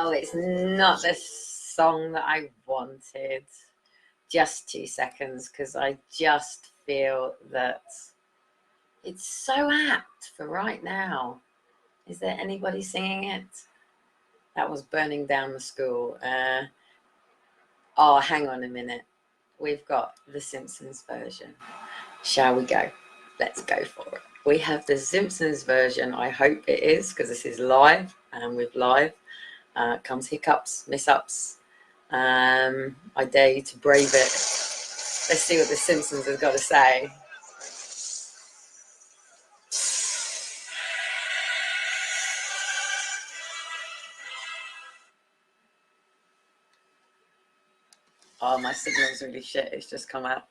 Oh, it's not the song that I wanted. Just 2 seconds, because I just feel that it's so apt for right now. Is there anybody singing it? That was Burning Down the School. Oh, hang on a minute. We've got the Simpsons version. Shall we go? Let's go for it. We have the Simpsons version. I hope it is, because this is live, and with live comes hiccups, miss-ups. I dare you to brave it. Let's see what the Simpsons have got to say. Oh, my signal's really shit. It's just come out.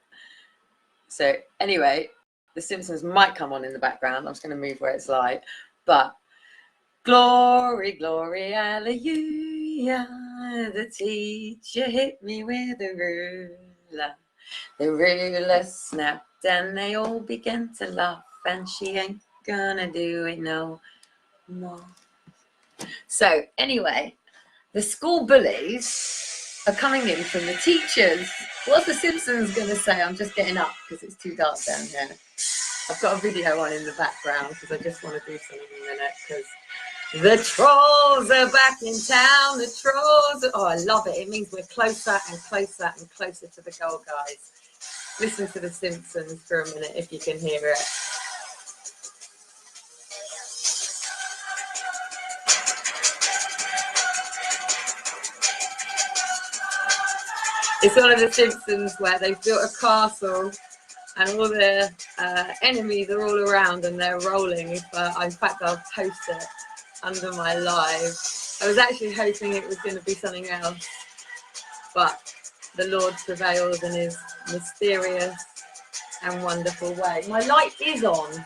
So anyway, the Simpsons might come on in the background. I'm just going to move where it's light. But glory, glory, hallelujah. The teacher hit me with a ruler. The ruler snapped and they all began to laugh. And she ain't gonna do it no more. So anyway, the school bullies are coming in from the teachers. What's the Simpsons going to say? I'm just getting up because it's too dark down here. I've got a video on in the background because I just want to do something in a minute, because the trolls are back in town. The trolls. Oh, I love it. It means we're closer and closer and closer to the goal, guys. Listen to the Simpsons for a minute if you can hear it. It's one of the Simpsons where they've built a castle and all the enemies are all around and they're rolling. In fact, I'll post it under my live. I was actually hoping it was going to be something else, but the Lord prevails in his mysterious and wonderful way. My light is on.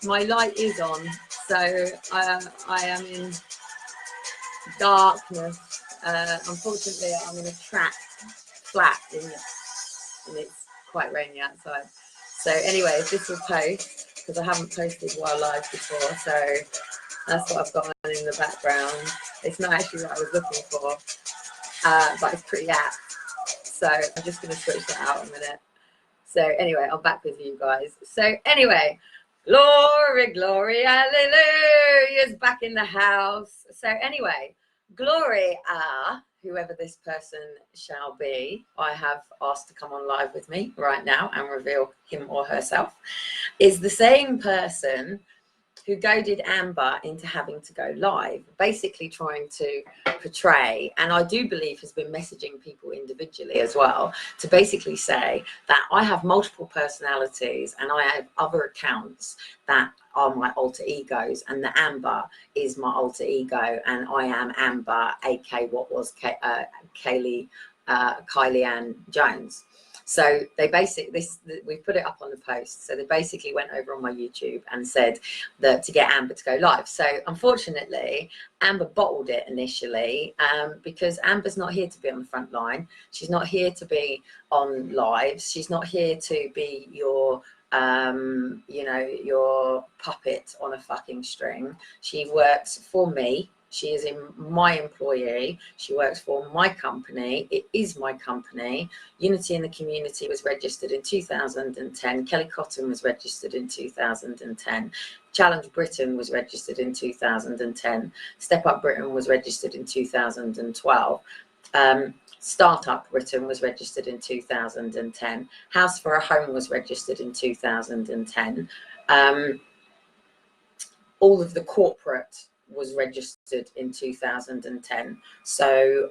My light is on. So I am in darkness. Unfortunately, I'm in a track flat and it's quite rainy outside. So anyway, this will post because I haven't posted while live before, so that's what I've got on in the background. It's not actually what I was looking for, but it's pretty apt. So I'm just going to switch that out in a minute. So anyway, I'm back with you guys. So anyway, glory, glory, hallelujah is back in the house. So anyway, glory, whoever this person shall be, I have asked to come on live with me right now and reveal him or herself, is the same person who goaded Amber into having to go live, basically trying to portray, and I do believe has been messaging people individually as well, to basically say that I have multiple personalities and I have other accounts that are my alter egos, and that Amber is my alter ego, and I am Amber, aka what was Kellie, Kylie Ann Jones. So they basically, we put it up on the post. So they basically went over on my YouTube and said that to get Amber to go live. So unfortunately, Amber bottled it initially because Amber's not here to be on the front line. She's not here to be on lives. She's not here to be your, you know, your puppet on a fucking string. She works for me. She is my employee. She works for my company. It is my company. Unity in the Community was registered in 2010. Kellie Cotton was registered in 2010. Challenge Britain was registered in 2010. Step Up Britain was registered in 2012. Startup Britain was registered in 2010. House for a Home was registered in 2010. All of the corporate was registered in 2010. So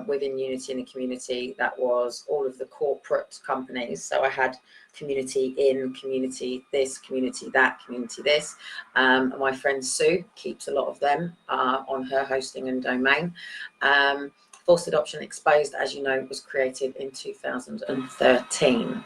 within Unity in the Community, that was all of the corporate companies. So I had community in, community this, community that, community this. My friend Sue keeps a lot of them on her hosting and domain. Forced Adoption Exposed, as you know, was created in 2013.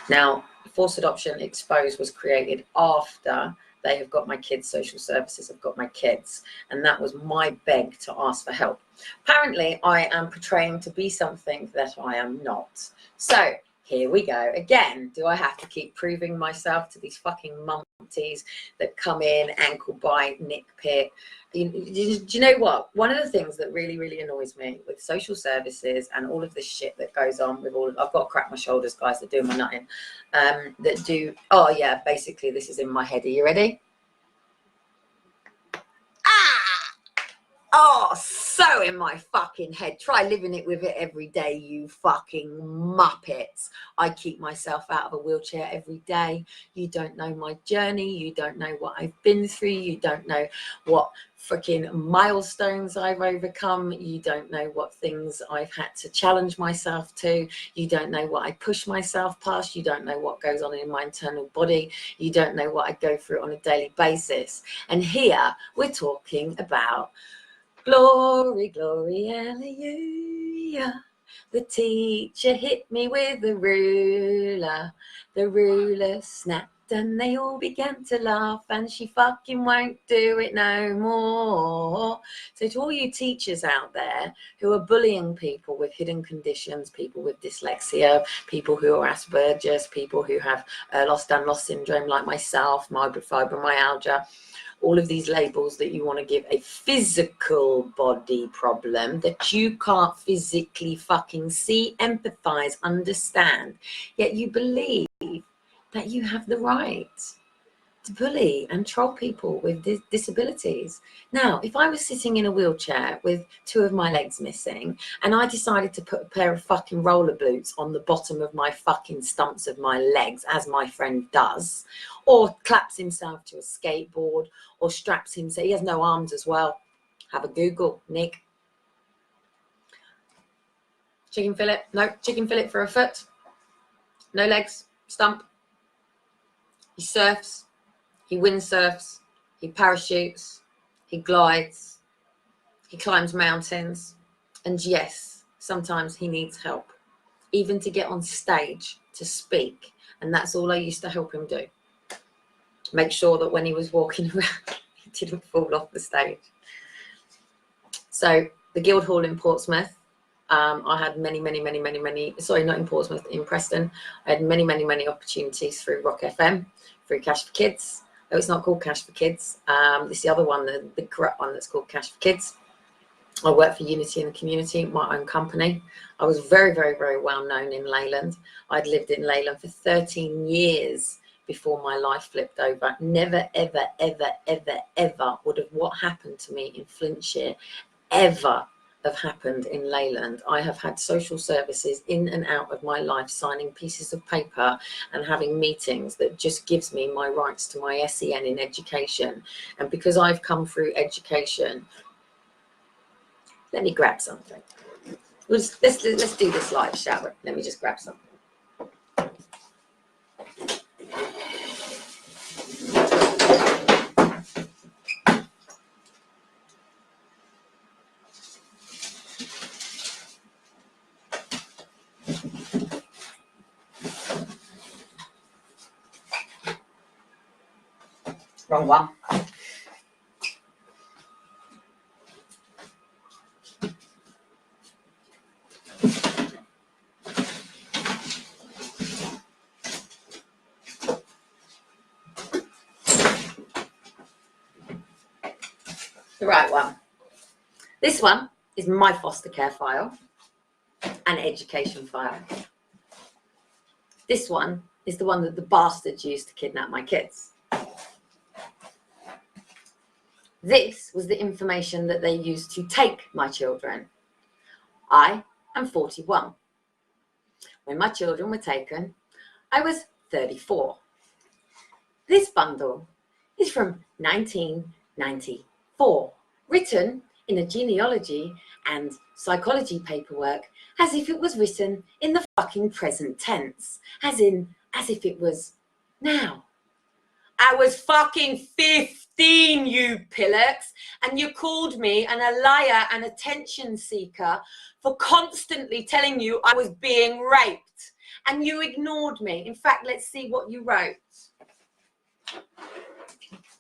Now, Forced Adoption Exposed was created after they have got my kids, social services have got my kids, and that was my beg to ask for help. Apparently, I am portraying to be something that I am not. So here we go. Again, do I have to keep proving myself to these fucking numpties that come in, ankle bite, nick pick. Do you know what? One of the things that really, really annoys me with social services and all of this shit that goes on with all of, I've got to crack my shoulders, guys, that do my nutting, that do, oh yeah, basically this is in my head. Are you ready? Oh, so in my fucking head. Try living it with it every day, you fucking muppets. I keep myself out of a wheelchair every day. You don't know my journey. You don't know what I've been through. You don't know what freaking milestones I've overcome. You don't know what things I've had to challenge myself to. You don't know what I push myself past. You don't know what goes on in my internal body. You don't know what I go through on a daily basis. And here we're talking about glory, glory, hallelujah. The teacher hit me with the ruler. The ruler snapped and they all began to laugh, and she fucking won't do it no more. So to all you teachers out there who are bullying people with hidden conditions, people with dyslexia, people who are Asperger's, people who have lost and lost syndrome like myself, fibromyalgia, all of these labels that you want to give a physical body problem that you can't physically fucking see, empathize, understand, yet you believe that you have the right to bully and troll people with disabilities. Now, if I was sitting in a wheelchair with 2 of my legs missing and I decided to put a pair of fucking roller boots on the bottom of my fucking stumps of my legs, as my friend does, or claps himself to a skateboard, or straps himself, he has no arms as well. Have a Google, Nick. Chicken fillet, no, chicken fillet for a foot. No legs, stump. He surfs. He windsurfs, he parachutes, he glides, he climbs mountains, and yes, sometimes he needs help, even to get on stage to speak, and that's all I used to help him do. Make sure that when he was walking around, he didn't fall off the stage. So the Guildhall in Portsmouth, I had many, sorry, not in Portsmouth, in Preston, I had many opportunities through Rock FM, through Cash for Kids. Oh, it's not called Cash for Kids. It's the other one, the correct one that's called Cash for Kids. I work for Unity in the Community, my own company. I was very well known in Leyland. I'd lived in Leyland for 13 years before my life flipped over. Never, ever would have what happened to me in Flintshire ever have happened in Leyland. I have had social services in and out of my life, signing pieces of paper and having meetings that just gives me my rights to my SEN in education. And because I've come through education, let me grab something. Let's do this live, shall we? Let me just grab something. Wrong one. The right one. This one is my foster care file and education file. This one is the one that the bastards used to kidnap my kids. This was the information that they used to take my children. I am 41. When my children were taken, I was 34. This bundle is from 1994, written in a genealogy and psychology paperwork as if it was written in the fucking present tense, as if it was now. I was fucking 15, you pillocks, and you called me a liar and attention seeker for constantly telling you I was being raped, and you ignored me. In fact, let's see what you wrote.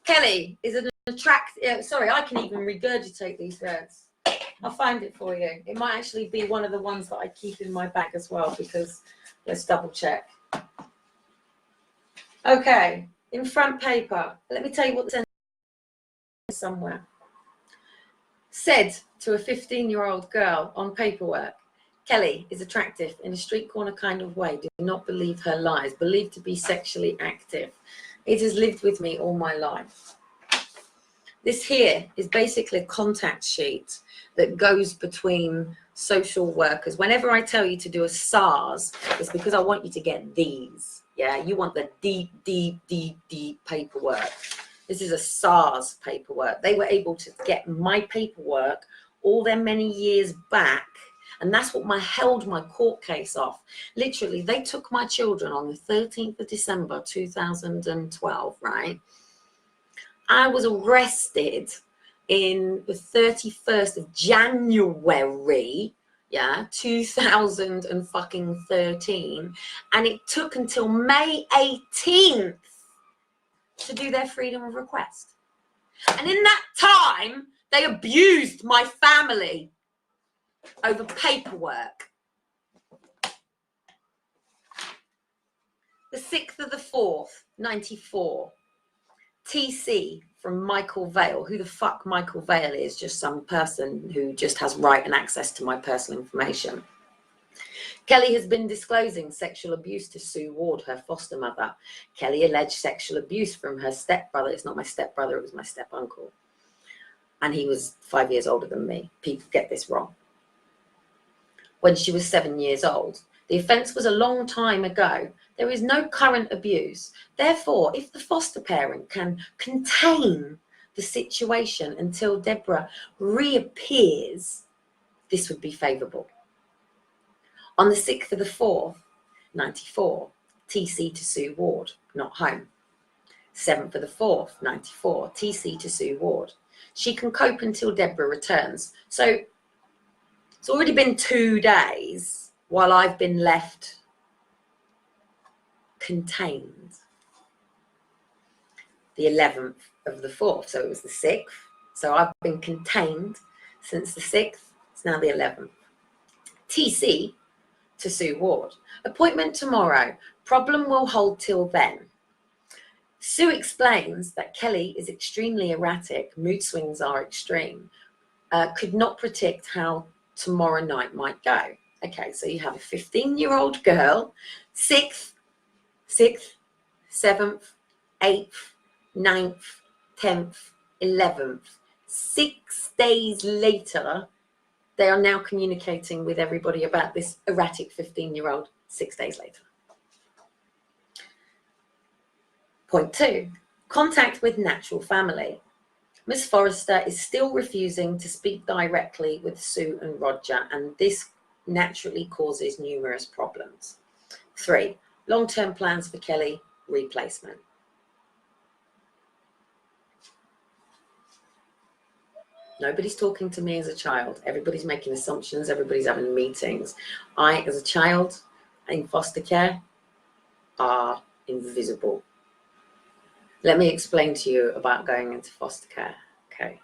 Kellie is an attractive, sorry, I can even regurgitate these words. I'll find it for you. It might actually be one of the ones that I keep in my bag as well, because let's double check. Okay. in front paper. Let me tell you what the sentence is somewhere. Said to a 15-year-old girl on paperwork, Kelly is attractive in a street corner kind of way. Do not believe her lies. Believed to be sexually active. It has lived with me all my life. This here is basically a contact sheet that goes between social workers. Whenever I tell you to do a SARS, it's because I want you to get these. Yeah, you want the deep, deep, deep, deep paperwork. This is a SARS paperwork. They were able to get my paperwork all their many years back. And that's what held my court case off. Literally, they took my children on the 13th of December, 2012, right? I was arrested in the 31st of January, 2013. And it took until May 18th to do their freedom of request. And in that time, they abused my family over paperwork. The 6th of the 4th, 94. TC from Michael Vale. Who the fuck Michael Vale is? Just some person who just has right and access to my personal information. Kelly has been disclosing sexual abuse to Sue Ward, her foster mother. Kelly alleged sexual abuse from her stepbrother. It's not my stepbrother, it was my step uncle. And he was 5 years older than me. People get this wrong. When she was 7 years old. The offence was a long time ago. There is no current abuse. Therefore, if the foster parent can contain the situation until Deborah reappears, this would be favourable. On the 6th of the 4th, 94, TC to Sue Ward, not home. 7th of the 4th, 94, TC to Sue Ward. She can cope until Deborah returns. So it's already been 2 days while I've been left contained. The 11th of the 4th, so it was the 6th. So I've been contained since the 6th. It's now the 11th. TC to Sue Ward. Appointment tomorrow. Problem will hold till then. Sue explains that Kelly is extremely erratic. Mood swings are extreme. Could not predict how tomorrow night might go. Okay, so you have a 15-year-old girl, 6th, 7th, 8th, 9th, 10th, 11th. 6 days later, they are now communicating with everybody about this erratic 15-year-old 6 days later. Point 2, contact with natural family. Miss Forrester is still refusing to speak directly with Sue and Roger, and this naturally causes numerous problems. 3, long-term plans for Kelly, replacement. Nobody's talking to me as a child. Everybody's making assumptions. Everybody's having meetings. I, as a child in foster care, are invisible. Let me explain to you about going into foster care. Okay.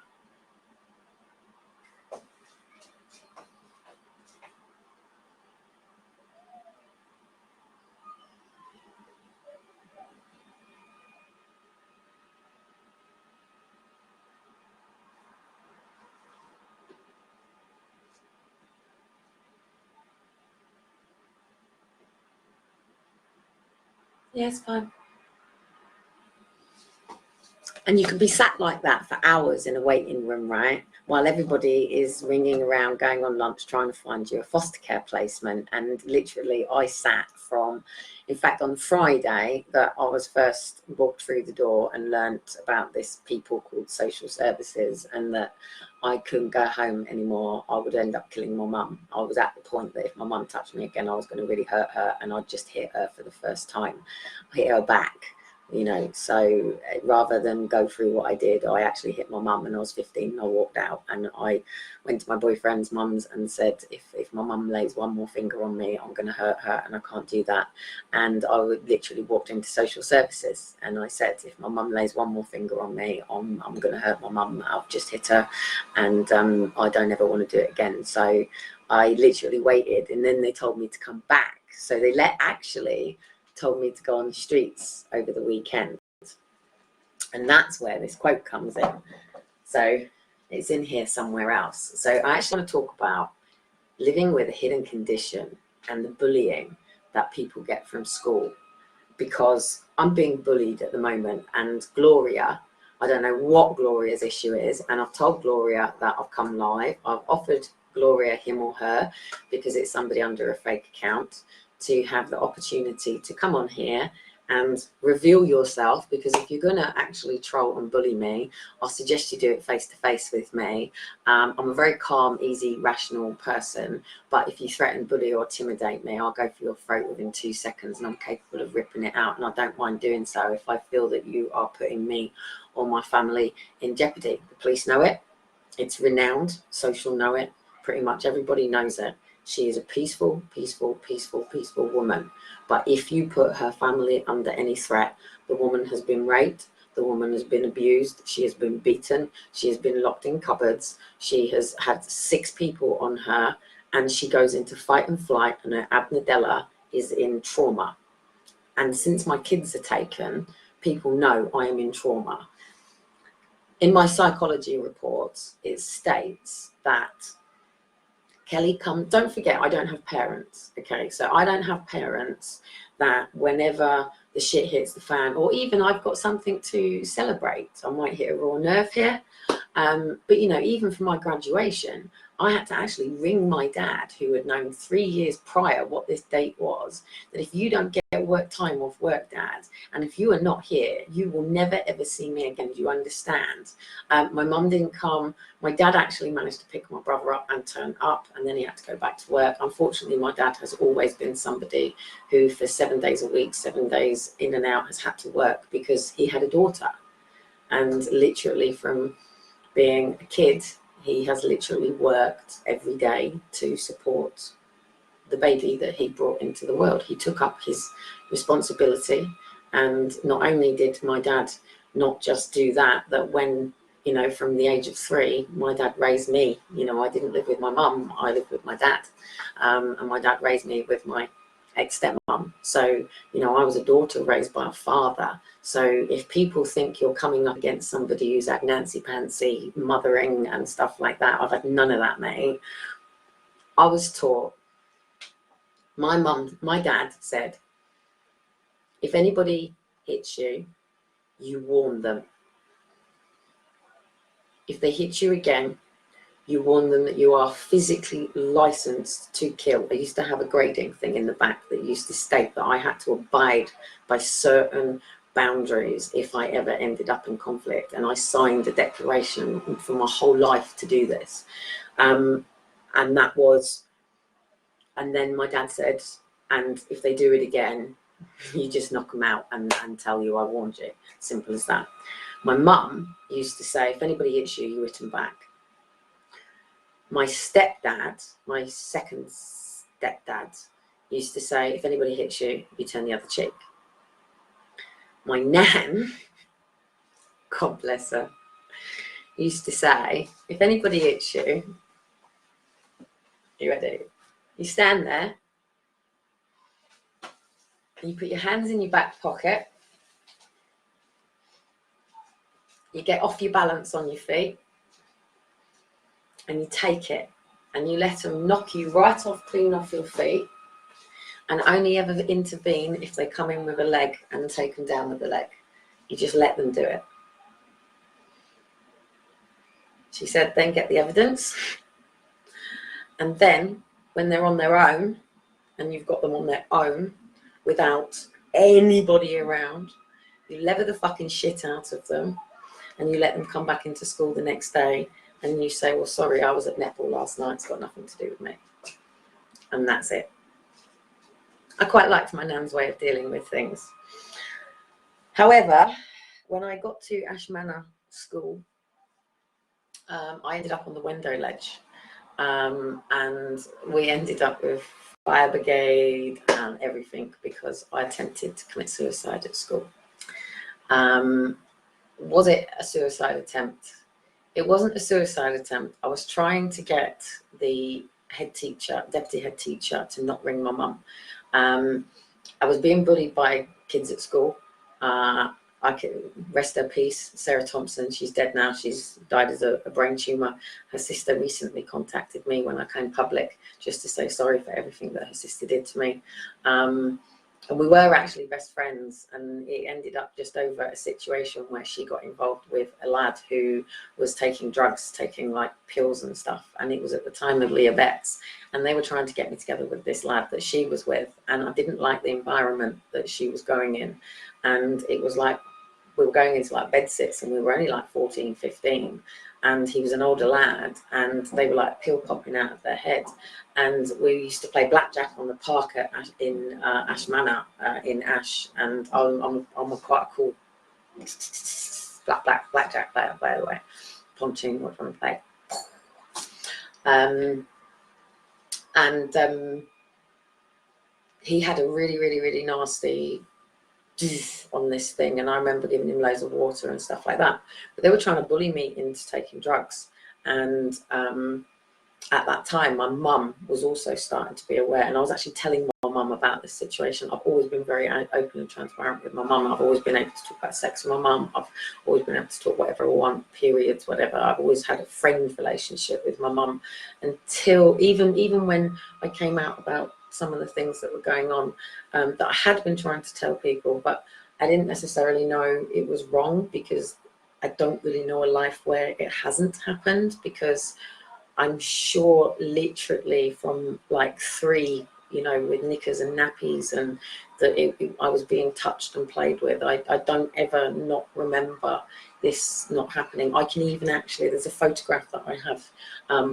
Yeah, it's fine. And you can be sat like that for hours in a waiting room, right? While everybody is ringing around, going on lunch, trying to find you a foster care placement. And literally, I sat from, in fact, on Friday that I was first walked through the door and learnt about this people called social services, and that I couldn't go home anymore. I would end up killing my mum. I was at the point that if my mum touched me again, I was going to really hurt her, and I'd just hit her for the first time. I hit her back. You know, so rather than go through what I did, I actually hit my mum, and I was 15 and I walked out, and I went to my boyfriend's mum's and said, if my mum lays one more finger on me, I'm going to hurt her, and I can't do that. And I would literally walked into social services and I said, if my mum lays one more finger on me, I'm going to hurt my mum. I've just hit her, and I don't ever want to do it again. So I literally waited, and then they told me to come back. So they actually told me to go on the streets over the weekend. And that's where this quote comes in. So it's in here somewhere else. So I actually want to talk about living with a hidden condition and the bullying that people get from school, because I'm being bullied at the moment. And Gloria, I don't know what Gloria's issue is, and I've told Gloria that I've come live. I've offered Gloria, him or her, because it's somebody under a fake account, to have the opportunity to come on here and reveal yourself, because if you're going to actually troll and bully me, I'll suggest you do it face to face with me. I'm a very calm, easy, rational person, but if you threaten, bully or intimidate me, I'll go for your throat within 2 seconds, and I'm capable of ripping it out, and I don't mind doing so if I feel that you are putting me or my family in jeopardy. The police know it. It's renowned. Social know it. Pretty much everybody knows it. She is a peaceful, peaceful, peaceful, peaceful woman. But if you put her family under any threat, the woman has been raped, the woman has been abused, she has been beaten, she has been locked in cupboards, she has had 6 people on her, and she goes into fight and flight, and her amygdala is in trauma. And since my kids are taken, people know I am in trauma. In my psychology reports, it states that Kellie, don't forget, I don't have parents, okay? So I don't have parents that whenever the shit hits the fan, or even I've got something to celebrate, I might hit a raw nerve here. But, you know, even for my graduation, I had to actually ring my dad, who had known 3 years prior what this date was, that if you don't get work time off work, Dad, and if you are not here, you will never, ever see me again. Do you understand? My mum didn't come. My dad actually managed to pick my brother up and turn up, and then he had to go back to work. Unfortunately, my dad has always been somebody who for 7 days a week, 7 days in and out, has had to work because he had a daughter. And literally from being a kid, he has literally worked every day to support the baby that he brought into the world. He took up his responsibility, and not only did my dad not just do that, that when, you know, from the age of 3, my dad raised me. You know, I didn't live with my mum, I lived with my dad, and my dad raised me with my ex-stepmom. So, you know, I was a daughter raised by a father. So if people think you're coming up against somebody who's had Nancy Pantsy mothering and stuff like that, I've had none of that, mate. I was taught, my dad said, if anybody hits you, you warn them. If they hit you again, you warn them that you are physically licensed to kill. I used to have a grading thing in the back that used to state that I had to abide by certain boundaries if I ever ended up in conflict. And I signed a declaration for my whole life to do this. And that was, and then my dad said, and if they do it again, you just knock them out and tell you I warned you. Simple as that. My mum used to say, if anybody hits you, you hit them back. My stepdad, my second stepdad, used to say, if anybody hits you, you turn the other cheek. My nan, God bless her, used to say, if anybody hits you, you ready? You stand there, and you put your hands in your back pocket, you get off your balance on your feet, and you take it, and you let them knock you right off, clean off your feet, and only ever intervene if they come in with a leg and take them down with the leg. You just let them do it. She said, then get the evidence. And then when they're on their own, and you've got them on their own without anybody around, you lever the fucking shit out of them, and you let them come back into school the next day, and you say, well, sorry, I was at netball last night, it's got nothing to do with me. And that's it. I quite liked my nan's way of dealing with things. However, when I got to Ash Manor School, I ended up on the window ledge, and we ended up with fire brigade and everything because I attempted to commit suicide at school. Was it a suicide attempt? It wasn't a suicide attempt. I was trying to get the head teacher, deputy head teacher, to not ring my mum. I was being bullied by kids at school. I could rest her peace, Sarah Thompson. She's dead now. She's died as a brain tumor. Her sister recently contacted me when I came public just to say sorry for everything that her sister did to me. And we were actually best friends, and it ended up just over a situation where she got involved with a lad who was taking drugs, taking like pills and stuff. And it was at the time of Leah Betts, and they were trying to get me together with this lad that she was with. And I didn't like the environment that she was going in. And it was like, we were going into like bed sits, and we were only like 14, 15. And he was an older lad, and they were like pill popping out of their head. And we used to play blackjack on the park in Ash Manor in Ash. And I'm quite a cool blackjack player, by the way. Ponching, what do I play? He had a really, really, really nasty on this thing, and I remember giving him loads of water and stuff like that. But they were trying to bully me into taking drugs. And at that time, my mum was also starting to be aware, and I was actually telling my mum about this situation. I've always been very open and transparent with my mum. I've always been able to talk about sex with my mum. I've always been able to talk whatever I want, periods, whatever. I've always had a friend relationship with my mum, until even when I came out about some of the things that were going on, that I had been trying to tell people, but I didn't necessarily know it was wrong, because I don't really know a life where it hasn't happened. Because I'm sure literally from like 3, you know, with knickers and nappies, and that I was being touched and played with. I don't ever not remember this not happening. I can even actually, there's a photograph that I have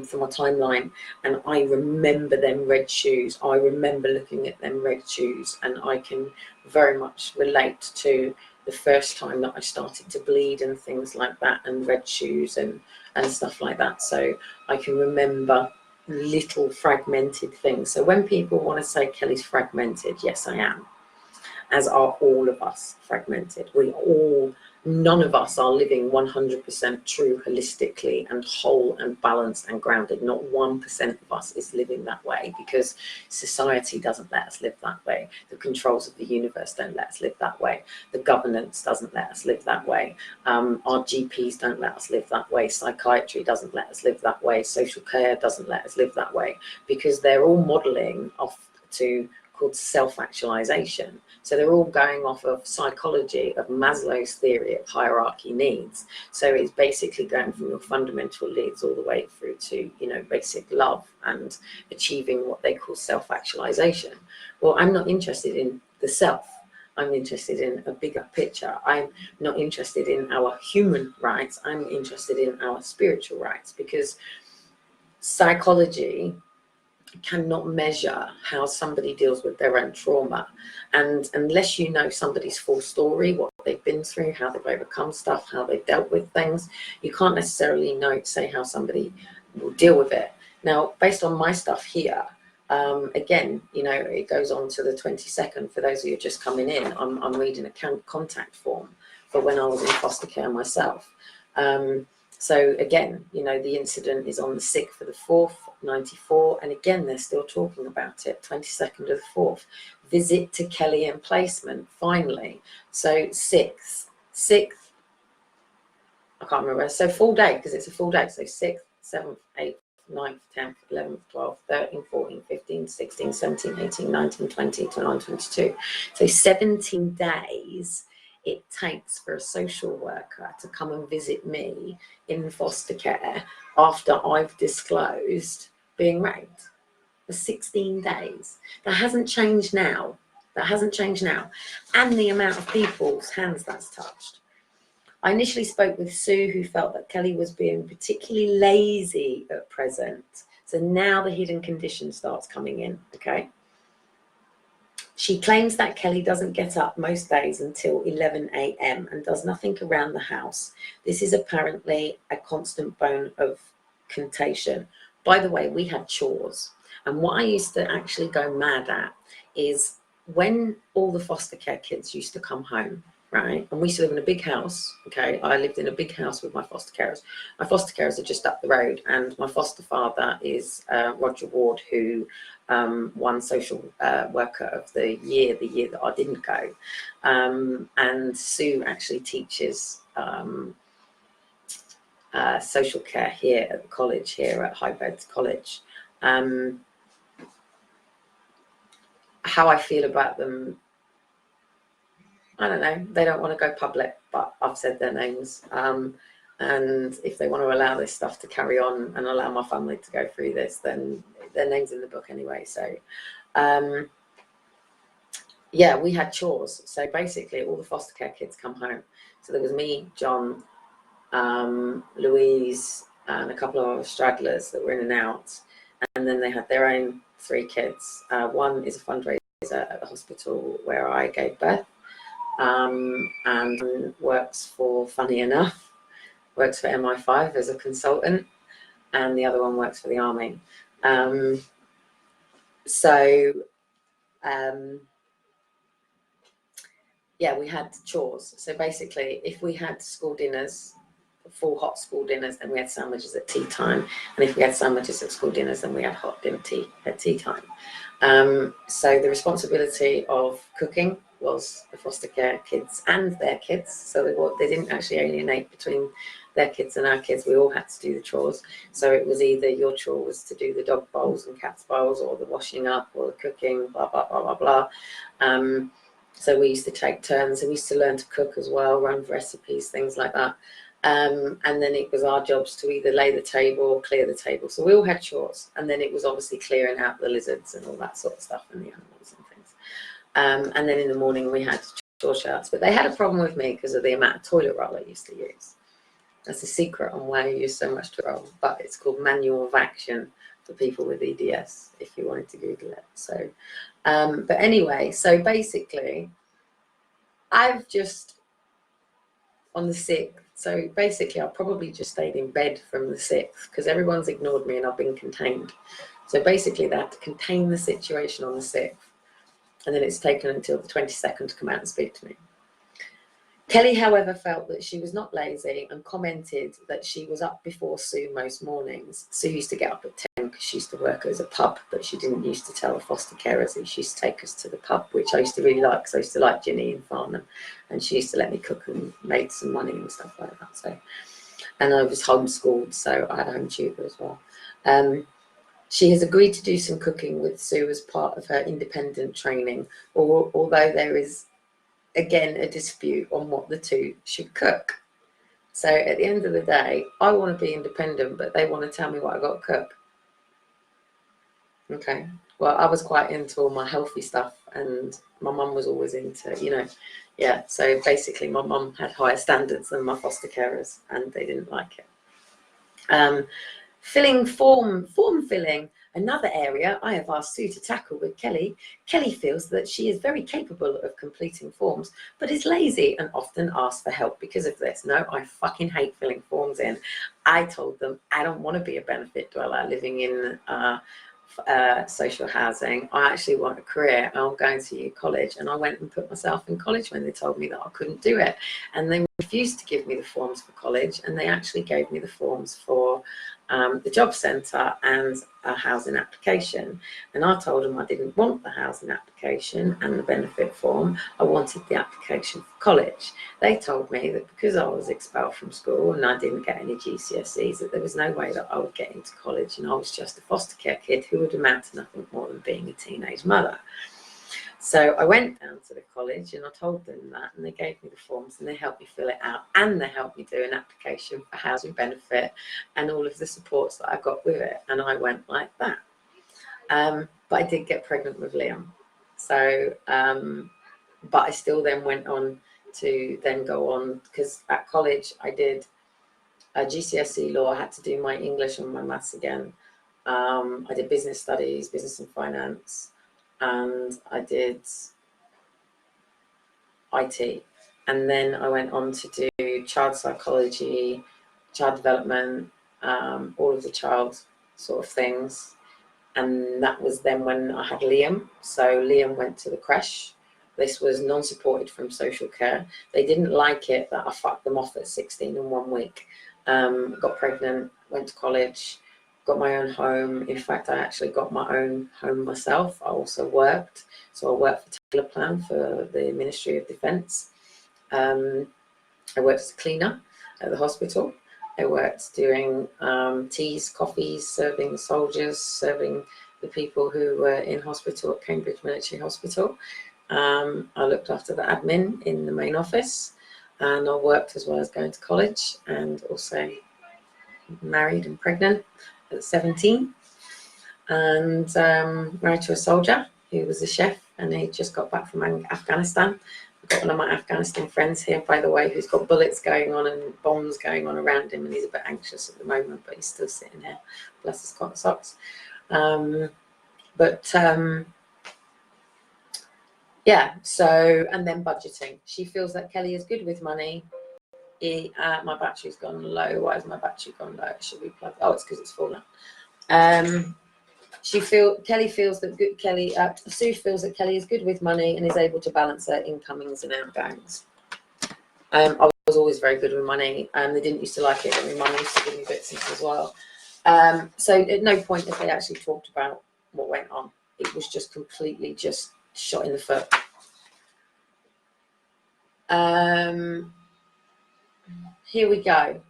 from my timeline, and I remember them red shoes. I remember looking at them red shoes, and I can very much relate to the first time that I started to bleed and things like that, and red shoes and stuff like that. So I can remember little fragmented things. So when people want to say Kellie's fragmented, yes, I am. As are all of us fragmented. None of us are living 100% true holistically and whole and balanced and grounded. Not 1% of us is living that way, because society doesn't let us live that way. The controls of the universe don't let us live that way. The governance doesn't let us live that way. Our GPs don't let us live that way. Psychiatry doesn't let us live that way. Social care doesn't let us live that way, because they're all modeling off to called self-actualization. So they're all going off of psychology, of Maslow's theory of hierarchy needs. So it's basically going from your fundamental needs all the way through to, you know, basic love and achieving what they call self-actualization. Well, I'm not interested in the self. I'm interested in a bigger picture. I'm not interested in our human rights. I'm interested in our spiritual rights, because psychology cannot measure how somebody deals with their own trauma. And unless you know somebody's full story, what they've been through, how they've overcome stuff, how they've dealt with things, you can't necessarily say how somebody will deal with it. Now, based on my stuff here, again, you know, it goes on to the 22nd. For those of you just coming in, I'm reading a contact form for when I was in foster care myself. So again, you know, the incident is on the 6th of the 4th, 94. And again, they're still talking about it, 22nd of the 4th. Visit to Kellie and placement, finally. So 6th, I can't remember. So full day, because it's a full day. So 6th, 7th, 8th, 9th, 10th, 11th, 12th, 13th, 14th, 15th, 16th, 17th, 18th, 19th, 20th, 21st, 22. So 17 days it takes for a social worker to come and visit me in foster care after I've disclosed being raped. For 16 days. That hasn't changed now. That hasn't changed now. And the amount of people's hands that's touched. I initially spoke with Sue, who felt that Kellie was being particularly lazy at present. So now the hidden condition starts coming in, okay? She claims that Kellie doesn't get up most days until 11 a.m. and does nothing around the house. This is apparently a constant bone of contention. By the way, we had chores. And what I used to actually go mad at is when all the foster care kids used to come home, right? And we used to live in a big house. Okay, I lived in a big house with my foster carers. My foster carers are just up the road, and my foster father is Roger Ward, who won social worker of the year that I didn't go. And Sue actually teaches social care here at the college, here at Highbeds College. How I feel about them, I don't know. They don't want to go public, but I've said their names. And if they want to allow this stuff to carry on and allow my family to go through this, then their name's in the book anyway. So, yeah, we had chores. So basically, all the foster care kids come home. So there was me, John, Louise, and a couple of other stragglers that were in and out. And then they had their own 3 kids. One is a fundraiser at the hospital where I gave birth. And works for, funny enough, works for MI5 as a consultant, and the other one works for the army. Yeah, we had chores. So basically, if we had school dinners, full hot school dinners, then we had sandwiches at tea time. And if we had sandwiches at school dinners, then we had hot dinner tea at tea time. So the responsibility of cooking was the foster care kids and their kids. So they didn't actually alienate between their kids and our kids. We all had to do the chores. So it was either your chore was to do the dog bowls and cats bowls, or the washing up, or the cooking, blah, blah, blah, blah, blah. So we used to take turns, and we used to learn to cook as well, run recipes, things like that. And then it was our jobs to either lay the table or clear the table. So we all had chores. And then it was obviously clearing out the lizards and all that sort of stuff, and the animals and things. And then in the morning we had chore shouts. But they had a problem with me because of the amount of toilet roll I used to use. That's a secret on why I use so much toilet roll. But it's called manual of action for people with EDS, if you wanted to Google it. So, but anyway, so basically, I've just, on the 6th, so basically I probably just stayed in bed from the 6th because everyone's ignored me and I've been contained. So basically they had to contain the situation on the 6th, and then it's taken until the 22nd to come out and speak to me. Kellie, however, felt that she was not lazy and commented that she was up before Sue most mornings. Sue used to get up at 10 because she used to work as a pub, but she didn't used to tell the foster carers that she used to take us to the pub, which I used to really like because I used to like Ginny and Farnham, and she used to let me cook and made some money and stuff like that. So, and I was homeschooled, so I had a home tutor as well. She has agreed to do some cooking with Sue as part of her independent training, although there is, again, a dispute on what the two should cook. So at the end of the day, I want to be independent, but they want to tell me what I got to cook. Okay, well, I was quite into all my healthy stuff, and my mum was always into, yeah. So basically, my mum had higher standards than my foster carers, and they didn't like it. Filling form filling. Another area I have asked Sue to tackle with Kellie. Kellie feels that she is very capable of completing forms, but is lazy and often asks for help because of this. No, I fucking hate filling forms in. I told them I don't want to be a benefit dweller living in social housing. I actually want a career. I'm going to college, and I went and put myself in college when they told me that I couldn't do it, and they refused to give me the forms for college, and they actually gave me the forms for the job centre and a housing application. And I told them I didn't want the housing application and the benefit form. I wanted the application for college. They told me that because I was expelled from school and I didn't get any GCSEs, that there was no way that I would get into college, and I was just a foster care kid who would amount to nothing more than being a teenage mother. So I went down to the college and I told them that, and they gave me the forms and they helped me fill it out, and they helped me do an application for housing benefit and all of the supports that I got with it. And I went like that. But I did get pregnant with Liam. So, but I still then went on to then go on, because at college I did a GCSE law. I had to do my English and my maths again. I did business studies, business and finance, and I did IT. And then I went on to do child psychology, child development, all of the child sort of things. And that was then when I had Liam. So Liam went to the creche, This was non-supported from social care. They didn't like it that I fucked them off at 16 in 1 week. Got pregnant, went to college, got my own home. In fact, I actually got my own home myself. I also worked. So I worked for Taylor Plan for the Ministry of Defence. I worked as a cleaner at the hospital. I worked doing teas, coffees, serving soldiers, serving the people who were in hospital at Cambridge Military Hospital. I looked after the admin in the main office, and I worked as well as going to college, and also married and pregnant at 17, and married to a soldier who was a chef, and he just got back from Afghanistan. I've got one of my Afghanistan friends here, by the way, who's got bullets going on and bombs going on around him, and he's a bit anxious at the moment, but he's still sitting here, bless his cotton socks. Yeah, so, and then budgeting. She feels that Kellie is good with money. My battery's gone low. Why has my battery gone low? It should be plugged. Oh, it's because it's full now. Kellie feels that Sue feels that Kellie is good with money and is able to balance her incomings and outgoings. I was always very good with money, and they didn't used to like it when my mum used to give me bits as well. So at no point have they actually talked about what went on. It was just completely just shot in the foot. Here we go.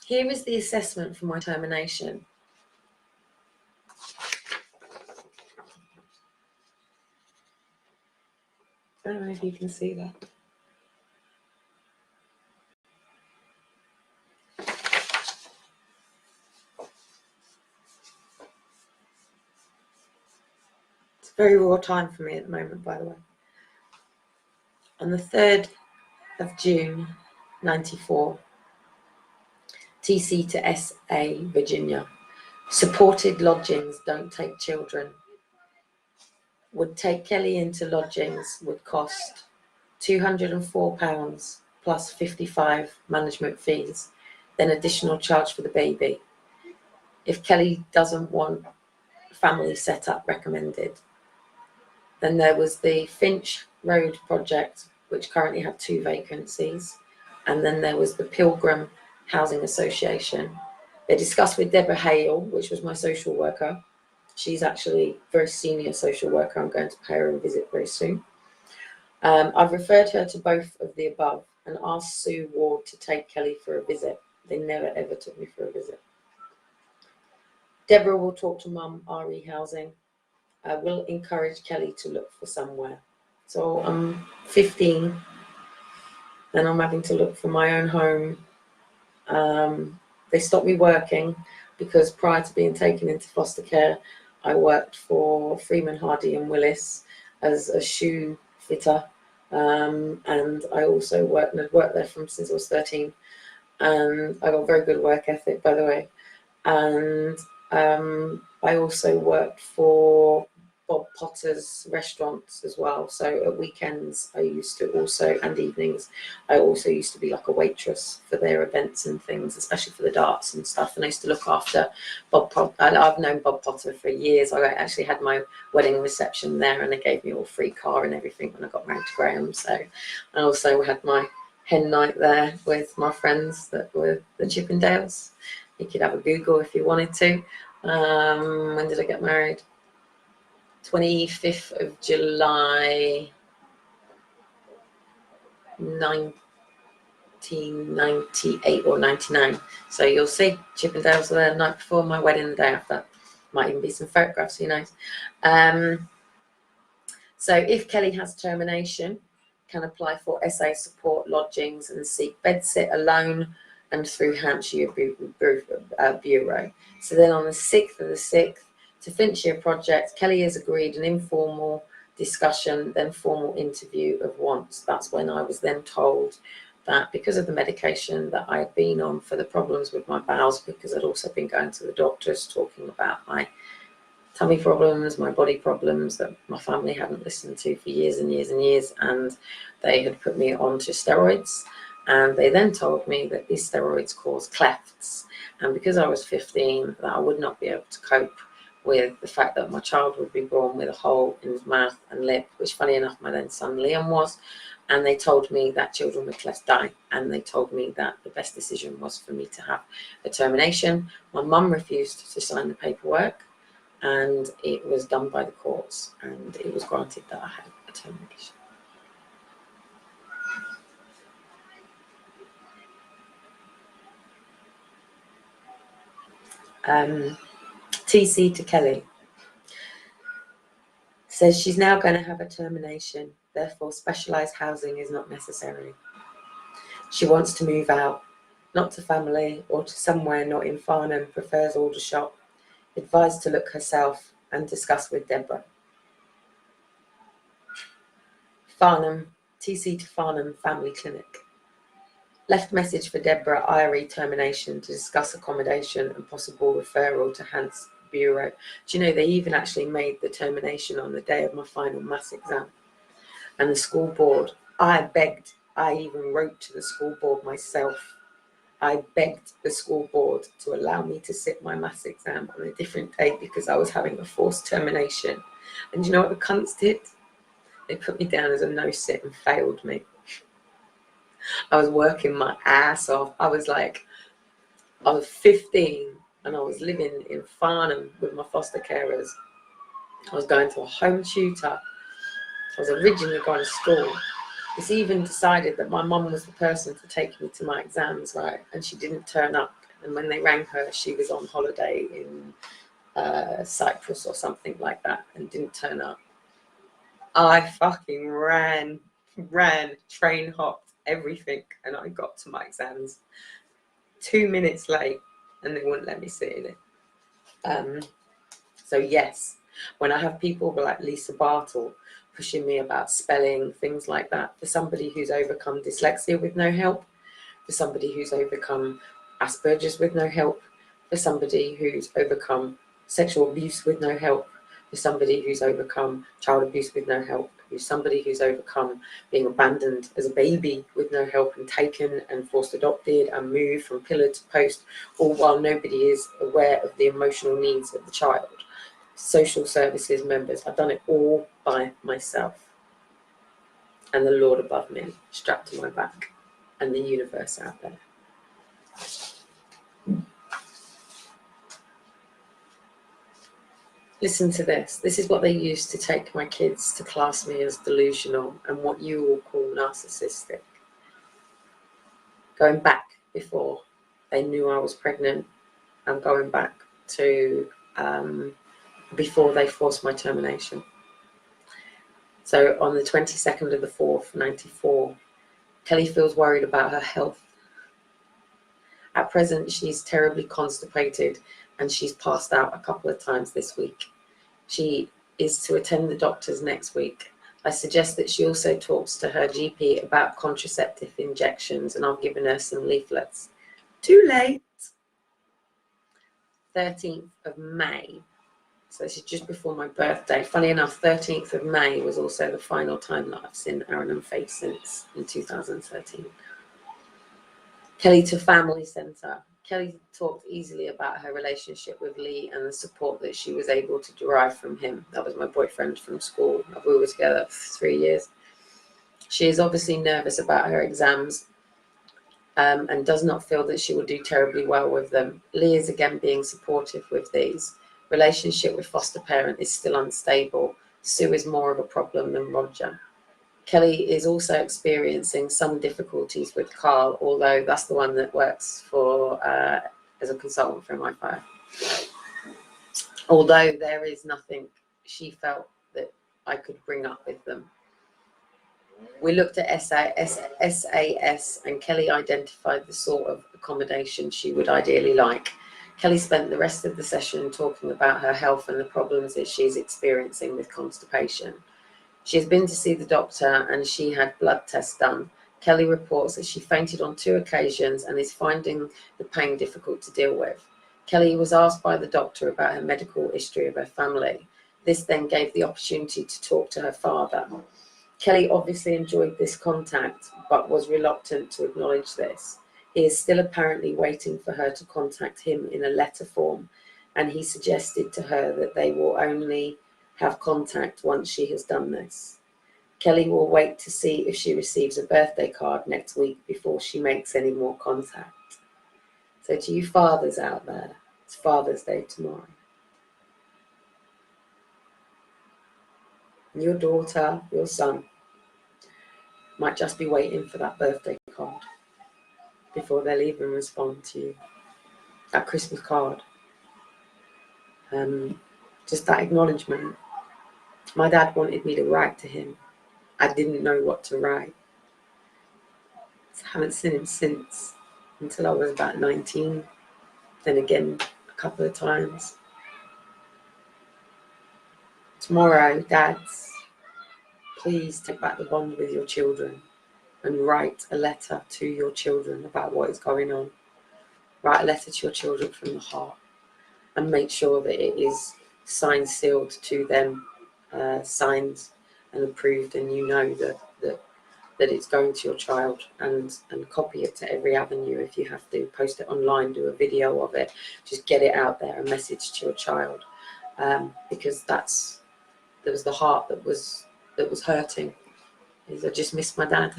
Here is the assessment for my termination. I don't know if you can see that. It's a very raw time for me at the moment, by the way. On the 3rd of June, 94, TC to SA, Virginia. Supported lodgings, don't take children. Would take Kellie into lodgings, would cost £204 plus 55 management fees, then additional charge for the baby. If Kellie doesn't want family setup recommended. Then there was the Finch Road project, which currently had 2 vacancies. And then there was the Pilgrim Housing Association. They discussed with Deborah Hale, which was my social worker. She's actually a very senior social worker. I'm going to pay her a visit very soon. I've referred her to both of the above and asked Sue Ward to take Kellie for a visit. They never ever took me for a visit. Deborah will talk to Mum, RE Housing. Will encourage Kellie to look for somewhere. So I'm 15 and I'm having to look for my own home. They stopped me working because prior to being taken into foster care, I worked for Freeman Hardy and Willis as a shoe fitter. And I also worked there since I was 13. And I got a very good work ethic, by the way. And I also worked for Bob Potter's restaurants as well. So at weekends, I used to also, and evenings, I also used to be like a waitress for their events and things, especially for the darts and stuff. And I used to look after Bob Potter. I've known Bob Potter for years. I actually had my wedding reception there, and they gave me all free car and everything when I got married to Graham. So I also had my hen night there with my friends that were the Chippendales. You could have a Google if you wanted to. When did I get married? 25th of July, 1998 or 99. So you'll see Chippendales were there the night before my wedding, the day after. Might even be some photographs, who knows. So if Kellie has termination, can apply for SA support lodgings and seek bedsit alone and through Hampshire Bureau. So then on the 6th of the 6th, to finish your project, Kellie has agreed an informal discussion, then formal interview of wants. That's when I was then told that because of the medication that I had been on for the problems with my bowels, because I'd also been going to the doctors talking about my tummy problems, my body problems that my family hadn't listened to for years and years and years, and they had put me onto steroids. And they then told me that these steroids cause clefts, and because I was 15, that I would not be able to cope with the fact that my child would be born with a hole in his mouth and lip, which funny enough my then son Liam was. And they told me that children with cleft die, and they told me that the best decision was for me to have a termination. My mum refused to sign the paperwork, and it was done by the courts, and it was granted that I had a termination. TC to Kellie. Says she's now going to have a termination, therefore specialised housing is not necessary. She wants to move out, not to family or to somewhere not in Farnham, prefers Aldershot. Advised to look herself and discuss with Deborah. Farnham, TC to Farnham Family Clinic. Left message for Deborah Irie termination to discuss accommodation and possible referral to Hants Bureau. Do you know they even actually made the termination on the day of my final maths exam? And the school board, I even wrote to the school board myself. I begged the school board to allow me to sit my maths exam on a different day because I was having a forced termination. And you know what the cunts did? They put me down as a no-sit and failed me. I was working my ass off. I was 15 and I was living in Farnham with my foster carers. I was going to a home tutor. I was originally going to school. It's even decided that my mum was the person to take me to my exams, right? And she didn't turn up. And when they rang her, she was on holiday in Cyprus or something like that and didn't turn up. I fucking ran, train hopped, everything, and I got to my exams 2 minutes late, and they wouldn't let me sit in it. So yes, when I have people like Lisa Bartle pushing me about spelling, things like that, for somebody who's overcome dyslexia with no help, for somebody who's overcome Asperger's with no help, for somebody who's overcome sexual abuse with no help, for somebody who's overcome child abuse with no help, who's somebody who's overcome being abandoned as a baby with no help and taken and forced adopted and moved from pillar to post, all while nobody is aware of the emotional needs of the child. Social services members, I've done it all by myself. And the Lord above me strapped to my back and the universe out there. Listen to this. This is what they used to take my kids to class me as delusional and what you all call narcissistic. Going back before they knew I was pregnant and going back to before they forced my termination. So on the 22nd of the 4th, 94, Kellie feels worried about her health. At present, she's terribly constipated and she's passed out a couple of times this week. She is to attend the doctors next week. I suggest that she also talks to her GP about contraceptive injections, and I've given her some leaflets. Too late. 13th of May. So this is just before my birthday. Funny enough, 13th of May was also the final time that I've seen Aaron and Faith since in 2013. Kellie to Family Centre. Kellie talked easily about her relationship with Lee and the support that she was able to derive from him. That was my boyfriend from school. We were together for 3 years. She is obviously nervous about her exams and does not feel that she will do terribly well with them. Lee is again being supportive with these. Relationship with foster parent is still unstable. Sue is more of a problem than Roger. Kellie is also experiencing some difficulties with Carl, although that's the one that works for as a consultant for MI5. Although there is nothing she felt that I could bring up with them. We looked at SAS and Kellie identified the sort of accommodation she would ideally like. Kellie spent the rest of the session talking about her health and the problems that she's experiencing with constipation. She has been to see the doctor and she had blood tests done. Kellie reports that she fainted on 2 occasions and is finding the pain difficult to deal with. Kellie was asked by the doctor about her medical history of her family. This then gave the opportunity to talk to her father. Kellie obviously enjoyed this contact, but was reluctant to acknowledge this. He is still apparently waiting for her to contact him in a letter form. and he suggested to her that they will only have contact once she has done this. Kellie will wait to see if she receives a birthday card next week before she makes any more contact. So to you fathers out there, it's Father's Day tomorrow. And your daughter, your son, might just be waiting for that birthday card before they'll even respond to you. That Christmas card. Just that acknowledgement. My dad wanted me to write to him. I didn't know what to write. I haven't seen him since, until I was about 19. Then again, a couple of times. Tomorrow, dads, please take back the bond with your children and write a letter to your children about what is going on. Write a letter to your children from the heart and make sure that it is signed, sealed to them, signed and approved, and you know that it's going to your child, and copy it to every avenue if you have to. Post it online, do a video of it, just get it out there, a message to your child, because there was the heart that was hurting. I just missed my dad.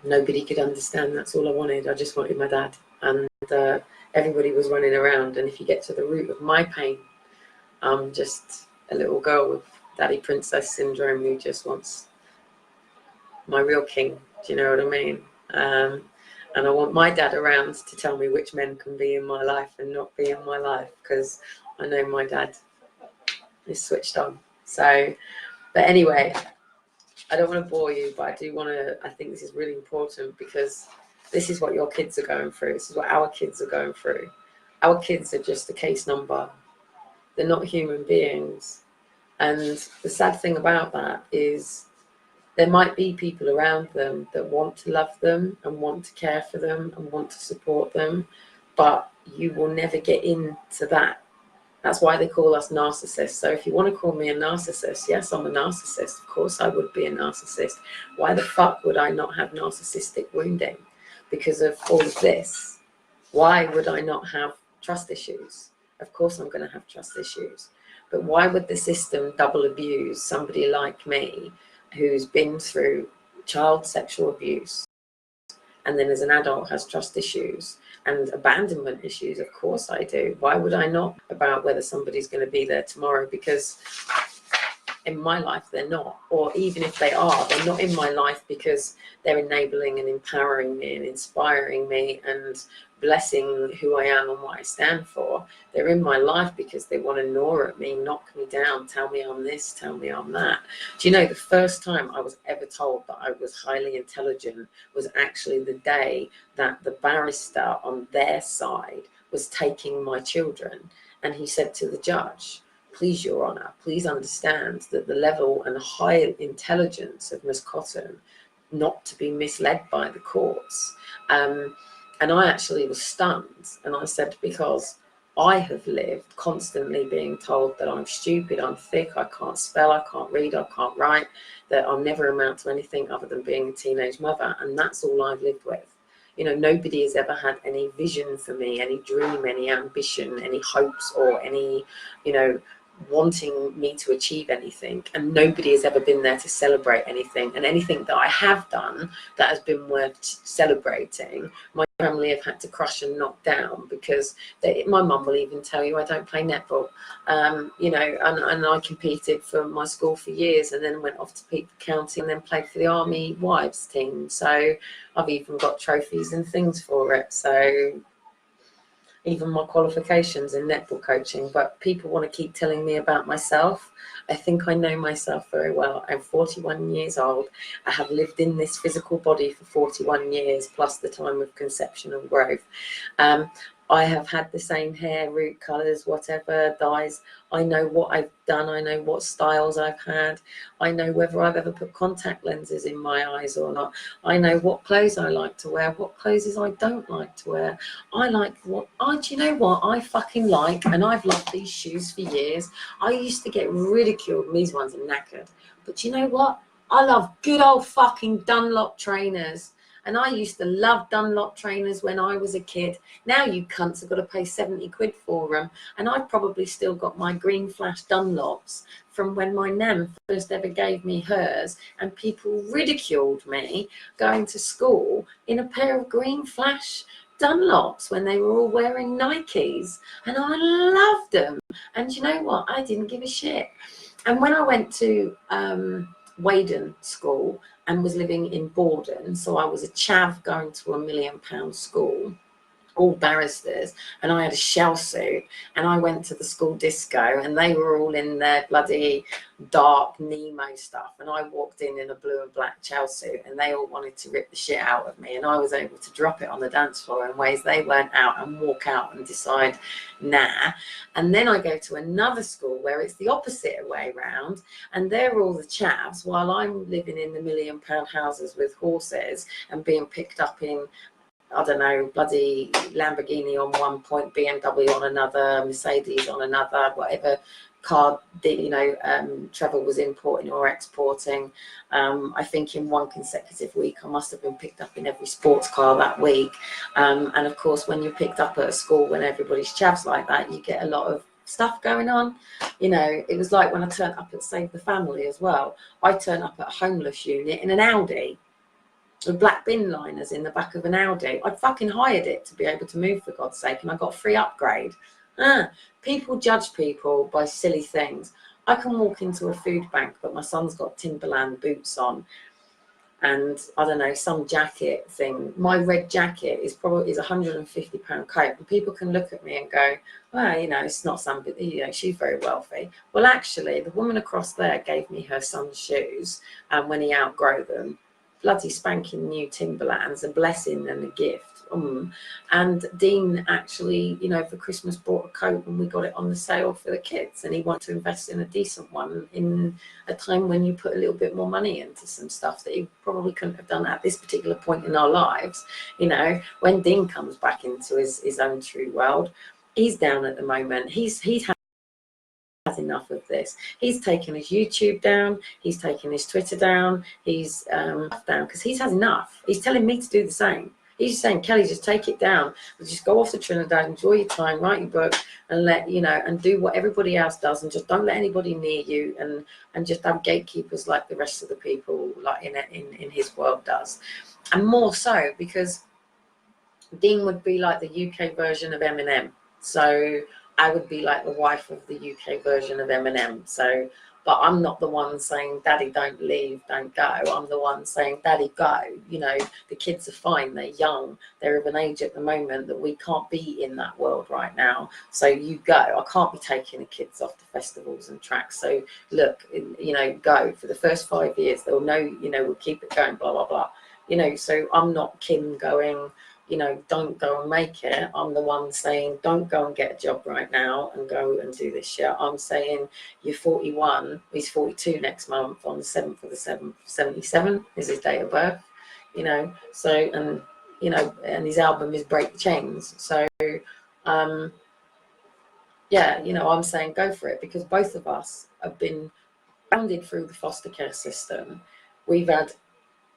Nobody could understand. That's all I wanted. I just wanted my dad, and everybody was running around. And if you get to the root of my pain, I'm just a little girl with daddy princess syndrome who just wants my real king. Do you know what I mean? And I want my dad around to tell me which men can be in my life and not be in my life, because I know my dad is switched on. So, but anyway, I don't want to bore you, but I think this is really important, because this is what your kids are going through. This is what our kids are going through. Our kids are just a case number. They're not human beings. And the sad thing about that is there might be people around them that want to love them and want to care for them and want to support them, but you will never get into that. That's why they call us narcissists. So if you want to call me a narcissist, yes, I'm a narcissist. Of course I would be a narcissist. Why the fuck would I not have narcissistic wounding? Because of all of this. Why would I not have trust issues? Of course I'm going to have trust issues. But why would the system double abuse somebody like me who's been through child sexual abuse and then as an adult has trust issues and abandonment issues? Of course I do. Why would I not about whether somebody's going to be there tomorrow? Because in my life they're not, or even if they are, they're not in my life because they're enabling and empowering me and inspiring me and blessing who I am and what I stand for. They're in my life because they want to gnaw at me, knock me down, tell me I'm this, tell me I'm that. Do you know, the first time I was ever told that I was highly intelligent was actually the day that the barrister on their side was taking my children, and he said to the judge, "Please, Your Honour, please understand that the level and high intelligence of Miss Cotton, not to be misled by the courts." And I actually was stunned. And I said, because I have lived constantly being told that I'm stupid, I'm thick, I can't spell, I can't read, I can't write, that I'll never amount to anything other than being a teenage mother. And that's all I've lived with. You know, nobody has ever had any vision for me, any dream, any ambition, any hopes, or any, you know, wanting me to achieve anything, and nobody has ever been there to celebrate anything. And anything that I have done that has been worth celebrating, my family have had to crush and knock down, because my mum will even tell you I don't play netball. You know, and I competed for my school for years, and then went off to Peak County and then played for the Army Wives team. So I've even got trophies and things for it. So even my qualifications in netball coaching. But people want to keep telling me about myself. I think I know myself very well. I'm 41 years old. I have lived in this physical body for 41 years, plus the time of conception and growth. I have had the same hair, root colours, whatever, dyes. I know what I've done. I know what styles I've had. I know whether I've ever put contact lenses in my eyes or not. I know what clothes I like to wear, what clothes I don't like to wear. I like do you know what I fucking like? And I've loved these shoes for years. I used to get ridiculed, and these ones are knackered. But you know what? I love good old fucking Dunlop trainers. And I used to love Dunlop trainers when I was a kid. Now you cunts have got to pay 70 quid for them. And I've probably still got my green flash Dunlops from when my nan first ever gave me hers, and people ridiculed me going to school in a pair of green flash Dunlops when they were all wearing Nikes, and I loved them. And you know what? I didn't give a shit. And when I went to Weydon School and was living in Borden, so I was a chav going to £1 million school, all barristers, and I had a shell suit, and I went to the school disco, and they were all in their bloody dark Nemo stuff, and I walked in a blue and black shell suit, and they all wanted to rip the shit out of me, and I was able to drop it on the dance floor in ways they weren't out, and walk out and decide, nah. And then I go to another school where it's the opposite way round, and they're all the chavs, while I'm living in the £1 million houses with horses and being picked up in, I don't know, bloody Lamborghini on one point, BMW on another, Mercedes on another, whatever car, you know, Trevor was importing or exporting. I think in one consecutive week, I must have been picked up in every sports car that week. And of course, when you're picked up at a school, when everybody's chavs like that, you get a lot of stuff going on. You know, it was like when I turned up at Save the Family as well. I turned up at a homeless unit in an Audi, with black bin liners in the back of an Audi. I'd fucking hired it to be able to move, for God's sake, and I got a free upgrade. People judge people by silly things. I can walk into a food bank, but my son's got Timberland boots on, and I don't know, some jacket thing. My red jacket is probably £150 coat, and people can look at me and go, well, you know, it's not somebody, you know, she's very wealthy. Well, actually, the woman across there gave me her son's shoes, and when he outgrew them, bloody spanking new Timberlands, a blessing and a gift. And Dean actually, you know, for Christmas bought a coat, and we got it on the sale for the kids, and he wanted to invest in a decent one in a time when you put a little bit more money into some stuff that he probably couldn't have done at this particular point in our lives. You know, when Dean comes back into his own true world, he's down at the moment. He's has enough of this. He's taken his YouTube down, he's taken his Twitter down, he's down because he's had enough. He's telling me to do the same. He's saying, Kelly, just take it down, just go off to Trinidad, enjoy your time, write your book, and let, you know, and do what everybody else does, and just don't let anybody near you, and just have gatekeepers like the rest of the people, like in his world does. And more so because Dean would be like the UK version of Eminem. So I would be like the wife of the UK version of Eminem. So, but I'm not the one saying, Daddy, don't leave, don't go. I'm the one saying, Daddy, go. You know, the kids are fine. They're young. They're of an age at the moment that we can't be in that world right now. So you go. I can't be taking the kids off to festivals and tracks. So look, you know, go. For the first 5 years, they'll know, you know, we'll keep it going, blah, blah, blah. You know, so I'm not Kim going, you know, don't go and make it. I'm the one saying, don't go and get a job right now and go and do this shit. I'm saying, you're 41, he's 42 next month, on the 7th of the 7th, 77 is his date of birth, you know, so, and, you know, and his album is Break the Chains. So, yeah, you know, I'm saying go for it, because both of us have been grounded through the foster care system. We've had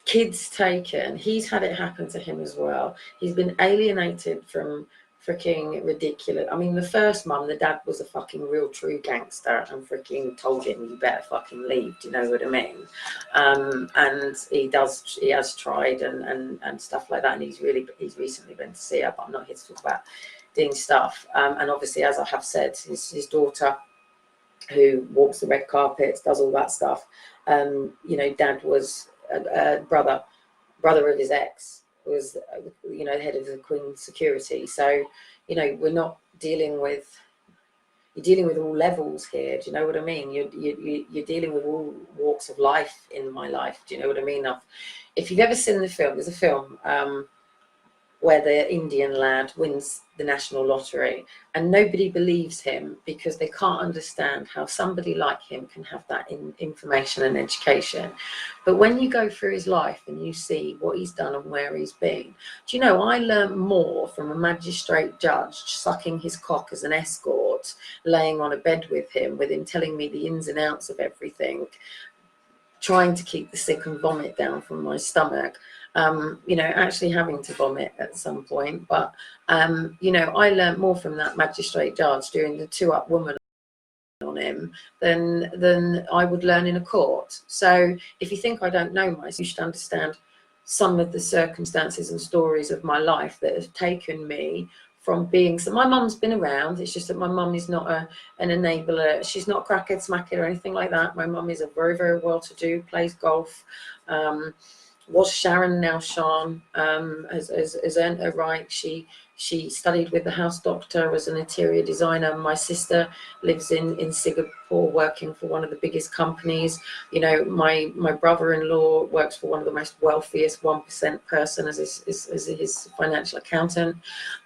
kids taken. He's had it happen to him as well. He's been alienated from freaking ridiculous. I mean, the first mum, the dad was a fucking real true gangster and freaking told him, you better fucking leave. Do you know what I mean? And he has tried and stuff like that. And he's recently been to see her, but I'm not here to talk about Dean's stuff. And obviously, as I have said, his daughter, who walks the red carpets, does all that stuff. You know, dad was brother of his ex, was, you know, head of the Queen's security. So, you know, we're not dealing with, you're dealing with all levels here. Do you know what I mean? You're dealing with all walks of life in my life. Do you know what I mean? If you've ever seen the film, there's a film where the Indian lad wins the national lottery, and nobody believes him because they can't understand how somebody like him can have that information and education. But when you go through his life and you see what he's done and where he's been, do you know, I learned more from a magistrate judge sucking his cock as an escort, laying on a bed with him telling me the ins and outs of everything, trying to keep the sick and vomit down from my stomach, you know, actually having to vomit at some point. But, you know, I learned more from that magistrate judge doing the two-up woman on him than I would learn in a court. So if you think I don't know myself, you should understand some of the circumstances and stories of my life that have taken me from being, so my mum's been around, it's just that my mum is not an enabler, she's not crackhead smackhead or anything like that. My mum is a very, very well-to-do, plays golf, was Sharon, now Sean, has earned her right. She studied with the house doctor as an interior designer. My sister lives in Singapore, working for one of the biggest companies. You know, my brother-in-law works for one of the most wealthiest 1% person as his financial accountant.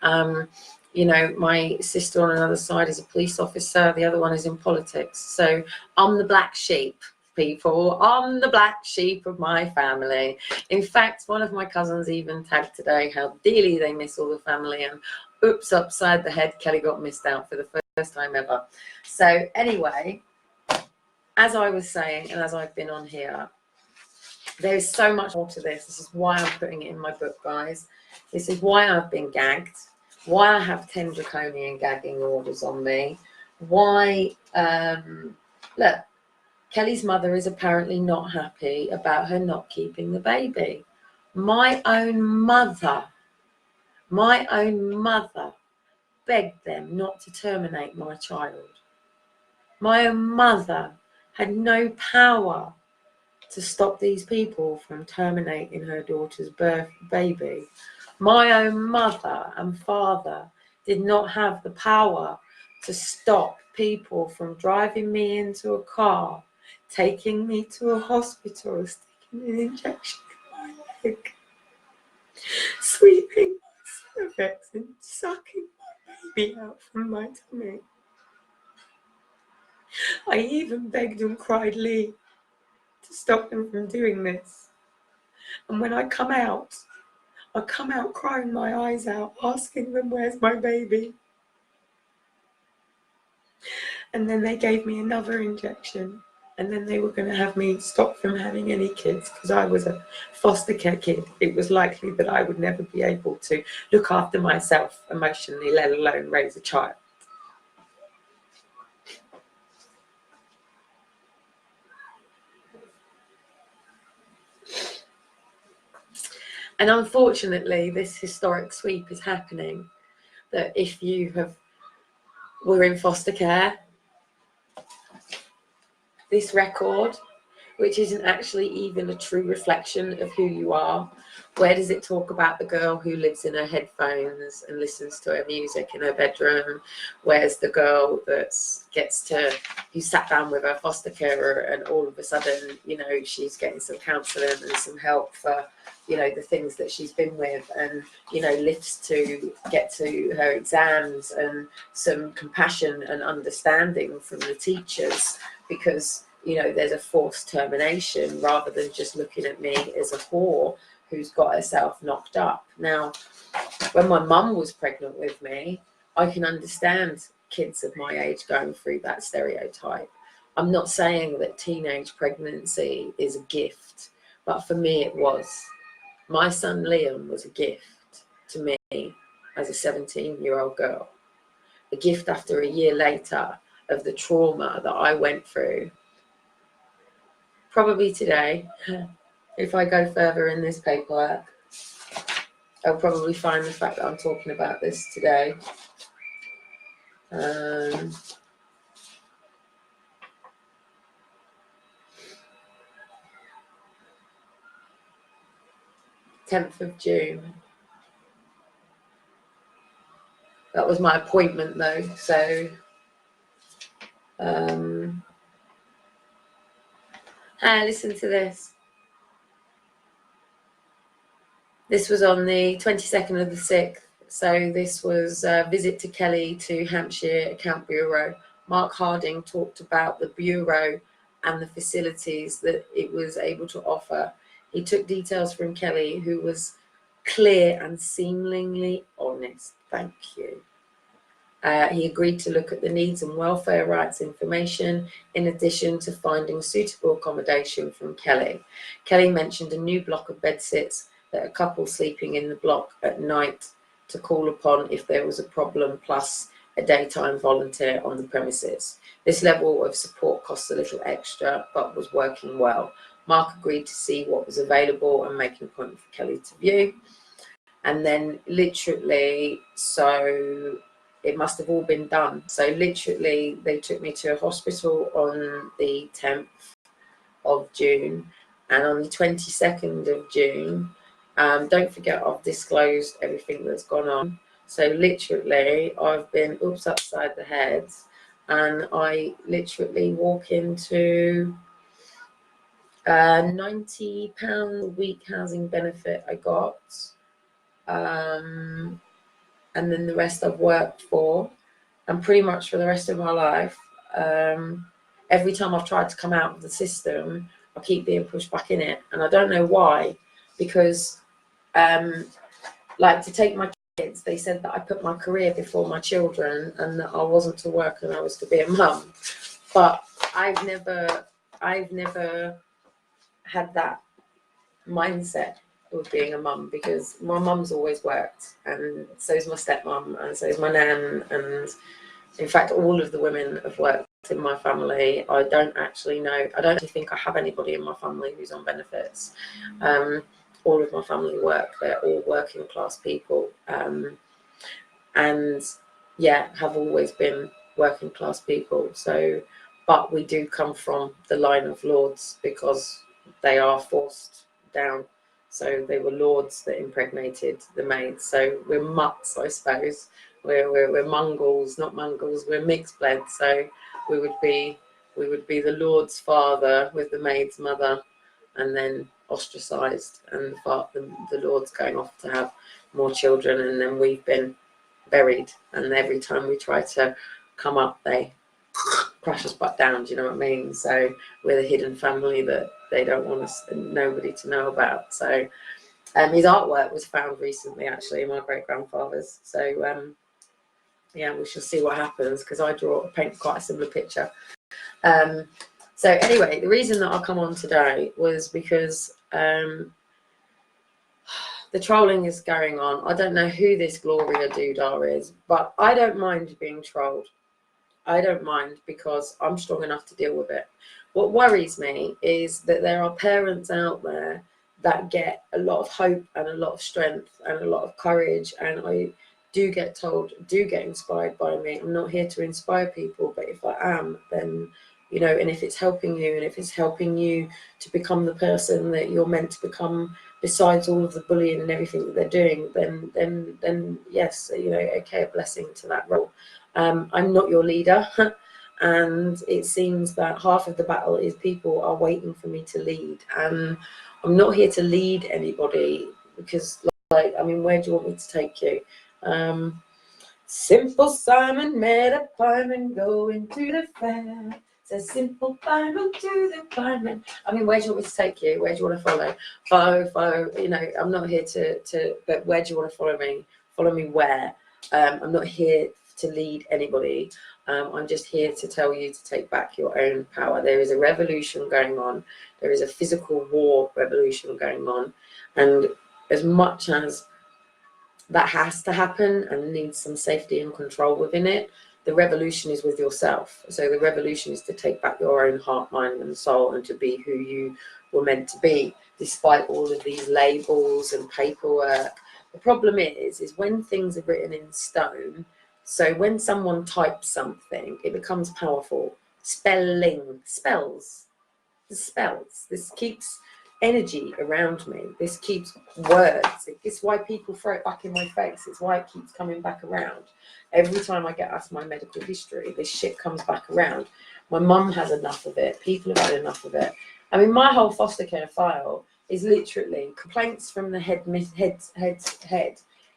You know, my sister on another side is a police officer. The other one is in politics. So I'm the black sheep, people. I'm the black sheep of my family. In fact, one of my cousins even tagged today how dearly they miss all the family, and oops, upside the head, Kelly got missed out for the first time ever. So anyway, as I was saying, and as I've been on here, there is so much more to this. This is why I'm putting it in my book, guys. This is why I've been gagged, why I have 10 draconian gagging orders on me, why, look, Kelly's mother is apparently not happy about her not keeping the baby. My own mother begged them not to terminate my child. My own mother had no power to stop these people from terminating her daughter's baby. My own mother and father did not have the power to stop people from driving me into a car, taking me to a hospital, sticking an injection in my leg, sweeping my cervix and sucking my baby out from my tummy. I even begged and cried Lee to stop them from doing this. And when I come out crying my eyes out, asking them, where's my baby? And then they gave me another injection. And then they were going to have me stop from having any kids because I was a foster care kid. It was likely that I would never be able to look after myself emotionally, let alone raise a child. And unfortunately, this historic sweep is happening, that if you were in foster care, this record, which isn't actually even a true reflection of who you are. Where does it talk about the girl who lives in her headphones and listens to her music in her bedroom? Where's the girl that who sat down with her foster carer and all of a sudden, you know, she's getting some counselling and some help for, you know, the things that she's been with, and, you know, lifts to get to her exams, and some compassion and understanding from the teachers, because, you know, there's a forced termination rather than just looking at me as a whore who's got herself knocked up. Now, when my mum was pregnant with me, I can understand kids of my age going through that stereotype. I'm not saying that teenage pregnancy is a gift, but for me it was. My son Liam was a gift to me as a 17-year-old girl. A gift after a year later of the trauma that I went through. Probably today, if I go further in this paperwork, I'll probably find the fact that I'm talking about this today. 10th of June. That was my appointment though, so listen to this. This was on the 22nd of the 6th. So this was a visit to Kellie to Hampshire Account Bureau. Mark Harding talked about the Bureau and the facilities that it was able to offer. He took details from Kellie, who was clear and seemingly honest. Thank you. He agreed to look at the needs and welfare rights information in addition to finding suitable accommodation from Kellie. Kellie mentioned a new block of bedsits that a couple sleeping in the block at night to call upon if there was a problem, plus a daytime volunteer on the premises. This level of support cost a little extra, but was working well. Mark agreed to see what was available and make an appointment for Kellie to view. And then literally, so it must have all been done. So literally, they took me to a hospital on the 10th of June, and on the 22nd of June, don't forget I've disclosed everything that's gone on. So literally, I've been oops upside the head, and I literally walk into £90 a week housing benefit I got. And then the rest I've worked for, and pretty much for the rest of my life. Every time I've tried to come out of the system, I keep being pushed back in it, and I don't know why. Because, like, to take my kids, they said that I put my career before my children, and that I wasn't to work and I was to be a mum. But I've never had that mindset of being a mum, because my mum's always worked, and so is my stepmom, and so is my nan, and in fact all of the women have worked in my family. I don't actually think I have anybody in my family who's on benefits. All of my family work, they're all working class people, and yeah, have always been working class people. So, but we do come from the line of lords, because they are forced down. So they were lords that impregnated the maids. So we're mutts, I suppose. We're Mongols, not Mongols. We're mixed blend. So we would be the lord's father with the maid's mother, and then ostracised, and the lord's going off to have more children, and then we've been buried. And every time we try to come up, they crash us back down. Do you know what I mean? So we're the hidden family that they don't want us, nobody to know about. So his artwork was found recently, actually, my great grandfather's. So yeah, we shall see what happens, because I paint quite a similar picture. So anyway, the reason that I'll come on today was because the trolling is going on. I don't know who this Gloria Dudar is, but I don't mind being trolled. I don't mind, because I'm strong enough to deal with it. What worries me is that there are parents out there that get a lot of hope and a lot of strength and a lot of courage, and I do get inspired by me. I'm not here to inspire people, but if I am, then, you know, and if it's helping you, and if it's helping you to become the person that you're meant to become, besides all of the bullying and everything that they're doing, then yes, you know, okay, a blessing to that role. I'm not your leader, and it seems that half of the battle is people are waiting for me to lead, and I'm not here to lead anybody, because, like, I mean, where do you want me to take you? Simple Simon met a fireman going to the fair. Says simple fireman to the fireman. I mean, where do you want me to take you? Where do you want to follow? Follow. You know, I'm not here to. But where do you want to follow me? Follow me where? I'm not here to lead anybody. I'm just here to tell you to take back your own power. There is a revolution going on. There is a physical war revolution going on, and as much as that has to happen and needs some safety and control within it, the revolution is with yourself. So the revolution is to take back your own heart, mind and soul, and to be who you were meant to be, despite all of these labels and paperwork. The problem is when things are written in stone. So when someone types something, it becomes powerful. Spells. This keeps energy around me. This keeps words. It's why people throw it back in my face. It's why it keeps coming back around. Every time I get asked my medical history, this shit comes back around. My mum has enough of it. People have had enough of it. I mean, my whole foster care file is literally complaints from the head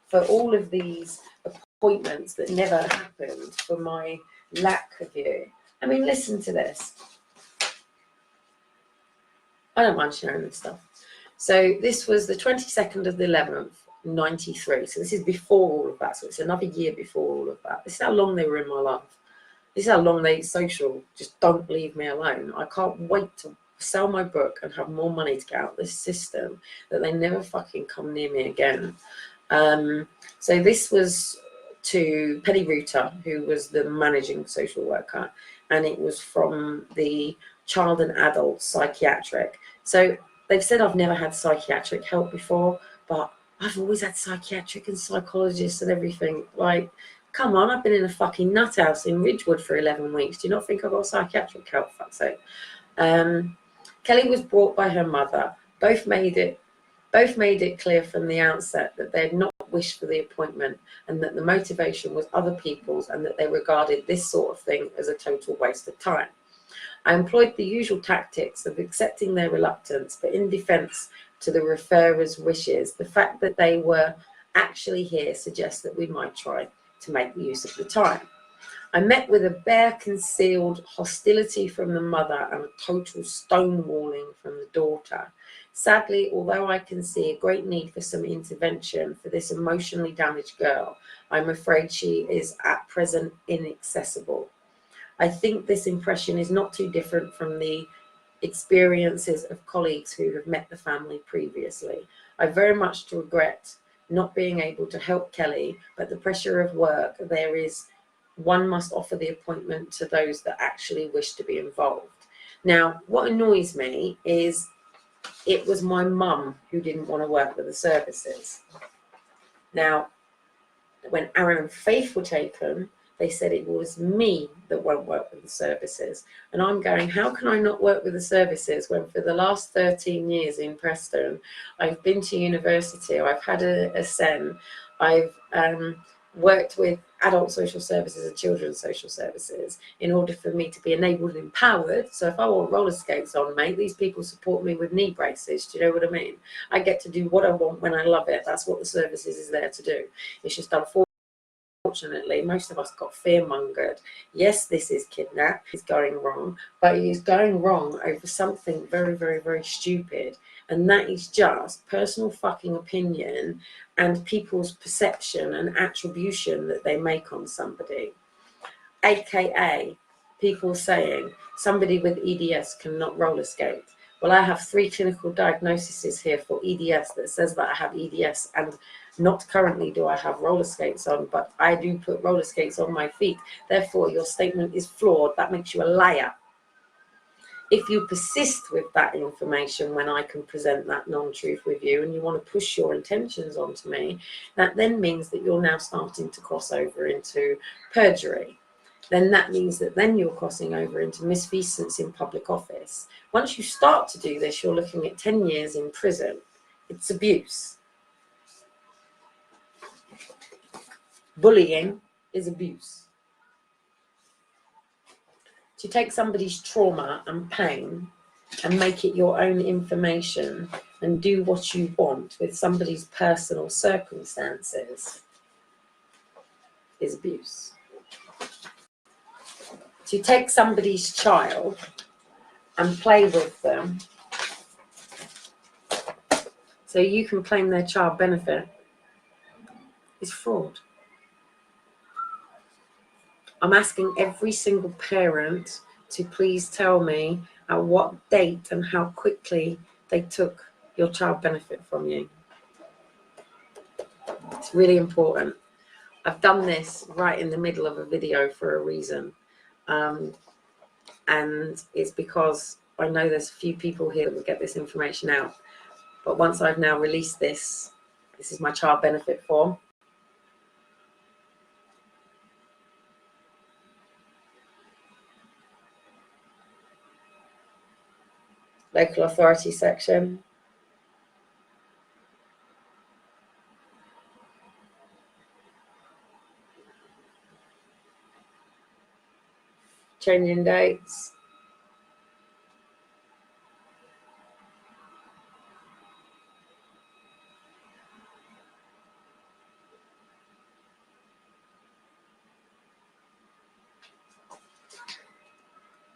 for all of these appointments that never happened, for my lack of you. I mean, listen to this. I don't mind sharing this stuff. So this was the 22nd of the 11th, 93. So this is before all of that. So it's another year before all of that. This is how long they were in my life. This is how long they social. Just don't leave me alone. I can't wait to sell my book and have more money to get out of this system, that they never fucking come near me again. So this was to Penny Rooter, who was the managing social worker, and it was from the child and adult psychiatric. So they've said I've never had psychiatric help before, but I've always had psychiatric and psychologists and everything. Like, come on, I've been in a fucking nut house in Ridgewood for 11 weeks. Do you not think I've got psychiatric help, for fuck's sake? Kellie was brought by her mother. Both made it clear from the outset that they had not wished for the appointment, and that the motivation was other people's, and that they regarded this sort of thing as a total waste of time. I employed the usual tactics of accepting their reluctance, but in defence to the referrer's wishes, the fact that they were actually here suggests that we might try to make use of the time. I met with a bare concealed hostility from the mother and a total stonewalling from the daughter. Sadly, although I can see a great need for some intervention for this emotionally damaged girl, I'm afraid she is at present inaccessible. I think this impression is not too different from the experiences of colleagues who have met the family previously. I very much regret not being able to help Kellie, but the pressure of work there is, one must offer the appointment to those that actually wish to be involved. Now, what annoys me is it was my mum who didn't want to work with the services. Now, when Aaron and Faith were taken, they said it was me that won't work with the services. And I'm going, how can I not work with the services when for the last 13 years in Preston, I've been to university, I've had a SEN, I've worked with adult social services and children's social services in order for me to be enabled and empowered. So if I want roller skates on, mate, these people support me with knee braces. Do you know what I mean? I get to do what I want when I love it. That's what the services is there to do. It's just unfortunately, most of us got fear-mongered. Yes, this is kidnap, it's going wrong, but it is going wrong over something very, very, very stupid. And that is just personal fucking opinion and people's perception and attribution that they make on somebody. AKA people saying somebody with EDS cannot roller skate. Well, I have 3 clinical diagnoses here for EDS that says that I have EDS, and not currently do I have roller skates on, but I do put roller skates on my feet. Therefore, your statement is flawed. That makes you a liar. If you persist with that information when I can present that non-truth with you, and you want to push your intentions onto me, that then means that you're now starting to cross over into perjury. Then that means that then you're crossing over into misfeasance in public office. Once you start to do this, you're looking at 10 years in prison. It's abuse. Bullying is abuse. To take somebody's trauma and pain and make it your own information and do what you want with somebody's personal circumstances is abuse. To take somebody's child and play with them so you can claim their child benefit is fraud. I'm asking every single parent to please tell me at what date and how quickly they took your child benefit from you. It's really important. I've done this right in the middle of a video for a reason. And it's because I know there's a few people here that will get this information out. But once I've now released this, this is my child benefit form. Local authority section. Changing dates.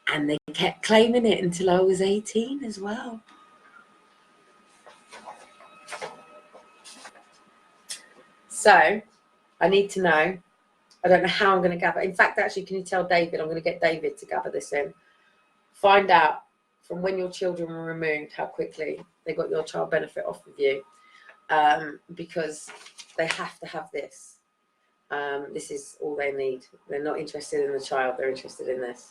And they kept claiming it until I was 18 as well. So I need to know. I don't know how I'm going to gather. In fact, actually, can you tell David? I'm going to get David to gather this in. Find out from when your children were removed, how quickly they got your child benefit off of you, because they have to have this. This is all they need. They're not interested in the child, they're interested in this.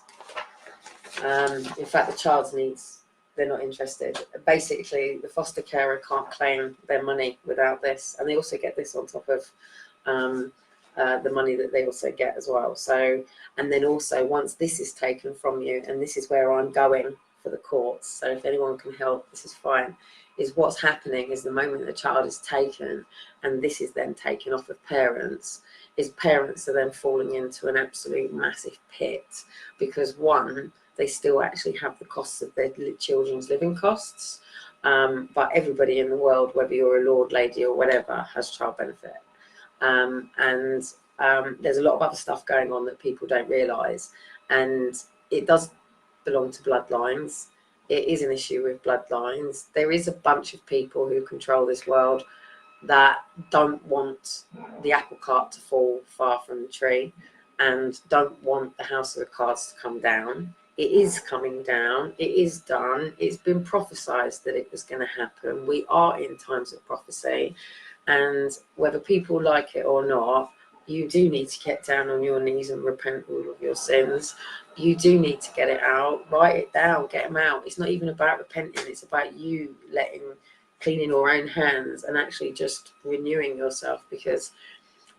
In fact, the child's needs, they're not interested. Basically, the foster carer can't claim their money without this, and they also get this on top of the money that they also get as well. So, and then also once this is taken from you, and this is where I'm going for the courts, so if anyone can help, this is fine, is what's happening is the moment the child is taken and this is then taken off of parents, is parents are then falling into an absolute massive pit, because one, they still actually have the costs of their children's living costs, but everybody in the world, whether you're a lord, lady or whatever, has child benefit. There's a lot of other stuff going on that people don't realise, and it does belong to bloodlines. It is an issue with bloodlines. There is a bunch of people who control this world that don't want the apple cart to fall far from the tree, and don't want the house of the cards to come down. It is coming down. It is done. It's been prophesied that it was going to happen. We are in times of prophecy. And whether people like it or not, you do need to get down on your knees and repent all of your sins. You do need to get it out, write it down, get them out. It's not even about repenting. It's about you cleaning your own hands and actually just renewing yourself, because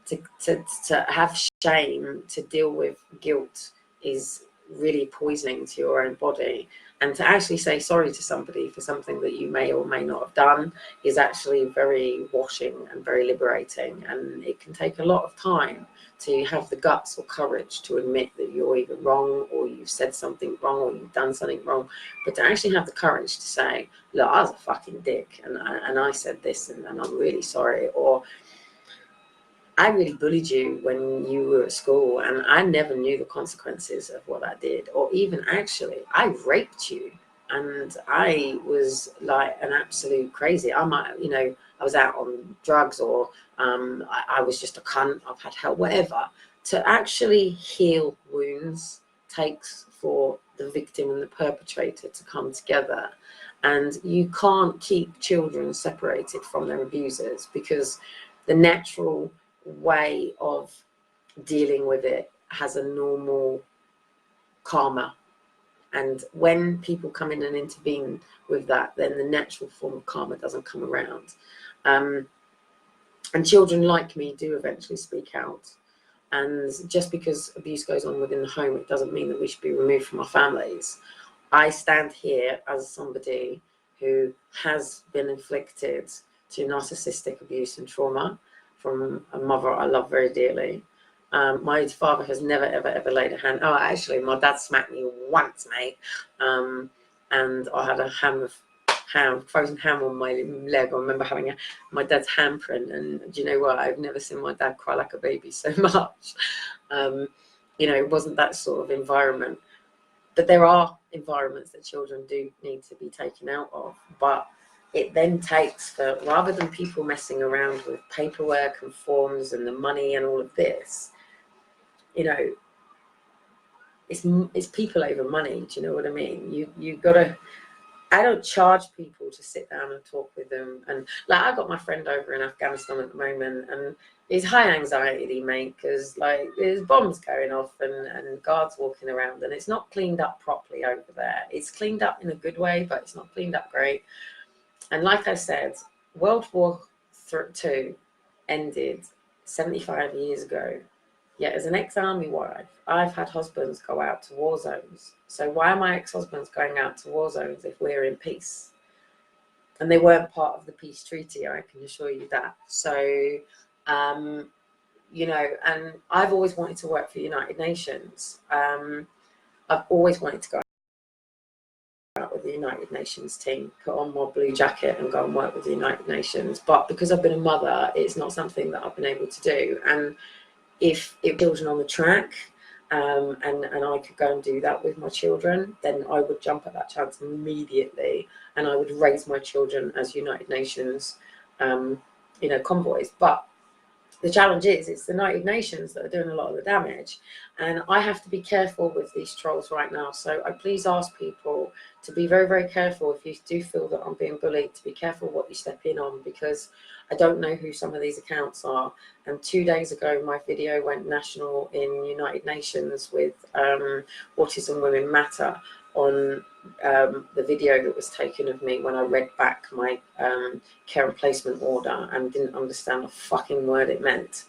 to have shame, to deal with guilt, is really poisoning to your own body. And to actually say sorry to somebody for something that you may or may not have done is actually very washing and very liberating. And it can take a lot of time to have the guts or courage to admit that you're either wrong, or you've said something wrong, or you've done something wrong. But to actually have the courage to say, look, I was a fucking dick, and I said this, and I'm really sorry. Or I really bullied you when you were at school, and I never knew the consequences of what I did. Or even actually, I raped you, and I was like an absolute crazy. I was out on drugs, or I was just a cunt. I've had help, whatever. To actually heal wounds takes for the victim and the perpetrator to come together. And you can't keep children separated from their abusers, because the natural way of dealing with it has a normal karma, and when people come in and intervene with that, then the natural form of karma doesn't come around. And children like me do eventually speak out, and just because abuse goes on within the home, it doesn't mean that we should be removed from our families. I stand here as somebody who has been inflicted to narcissistic abuse and trauma from a mother I love very dearly. My father has never, ever, ever laid a hand. Oh, actually, my dad smacked me once, mate. And I had a frozen ham on my leg. I remember having my dad's handprint. And do you know what? I've never seen my dad cry like a baby so much. It wasn't that sort of environment. But there are environments that children do need to be taken out of. But it then takes, for rather than people messing around with paperwork and forms and the money and all of this, it's people over money. Do you know what I mean? You gotta. I don't charge people to sit down and talk with them. And like, I got my friend over in Afghanistan at the moment, and he's high anxiety, mate, because like there's bombs going off and guards walking around, and it's not cleaned up properly over there. It's cleaned up in a good way, but it's not cleaned up great. And like I said, World War II ended 75 years ago. Yet as an ex-army wife, I've had husbands go out to war zones. So why are my ex-husbands going out to war zones if we're in peace? And they weren't part of the peace treaty, I can assure you that. So, and I've always wanted to work for the United Nations. I've always wanted to go out with the United Nations team, put on my blue jacket and go and work with the United Nations. But because I've been a mother, it's not something that I've been able to do. And if children on the track, and I could go and do that with my children, then I would jump at that chance immediately, and I would raise my children as United Nations, convoys. But the challenge is, it's the United Nations that are doing a lot of the damage, and I have to be careful with these trolls right now. So I please ask people to be very, very careful if you do feel that I'm being bullied, to be careful what you step in on, because I don't know who some of these accounts are. And 2 days ago, my video went national in United Nations with Autism Women Matter on the video that was taken of me when I read back my care and placement order and didn't understand a fucking word it meant,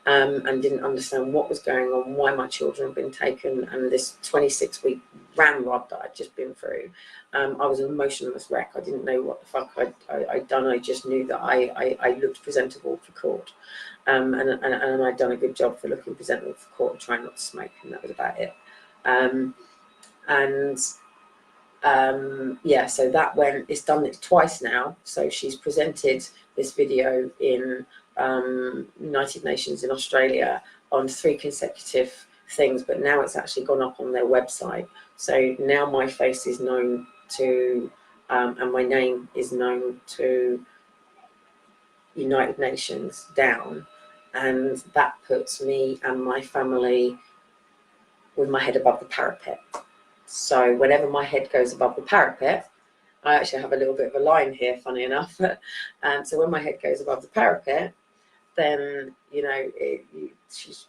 and didn't understand what was going on, why my children had been taken, and this 26-week ramrod that I'd just been through. I was an emotionless wreck. I didn't know what the fuck I'd done. I just knew that I looked presentable for court, and I'd done a good job for looking presentable for court and trying not to smoke, and that was about it. Yeah, so that went, it's done it twice now. So she's presented this video in United Nations in Australia on 3 consecutive things, but now it's actually gone up on their website. So now my face is known to, and my name is known to United Nations down, and that puts me and my family with my head above the parapet. So whenever my head goes above the parapet, I actually have a little bit of a line here, funny enough. So when my head goes above the parapet, then, you know, she's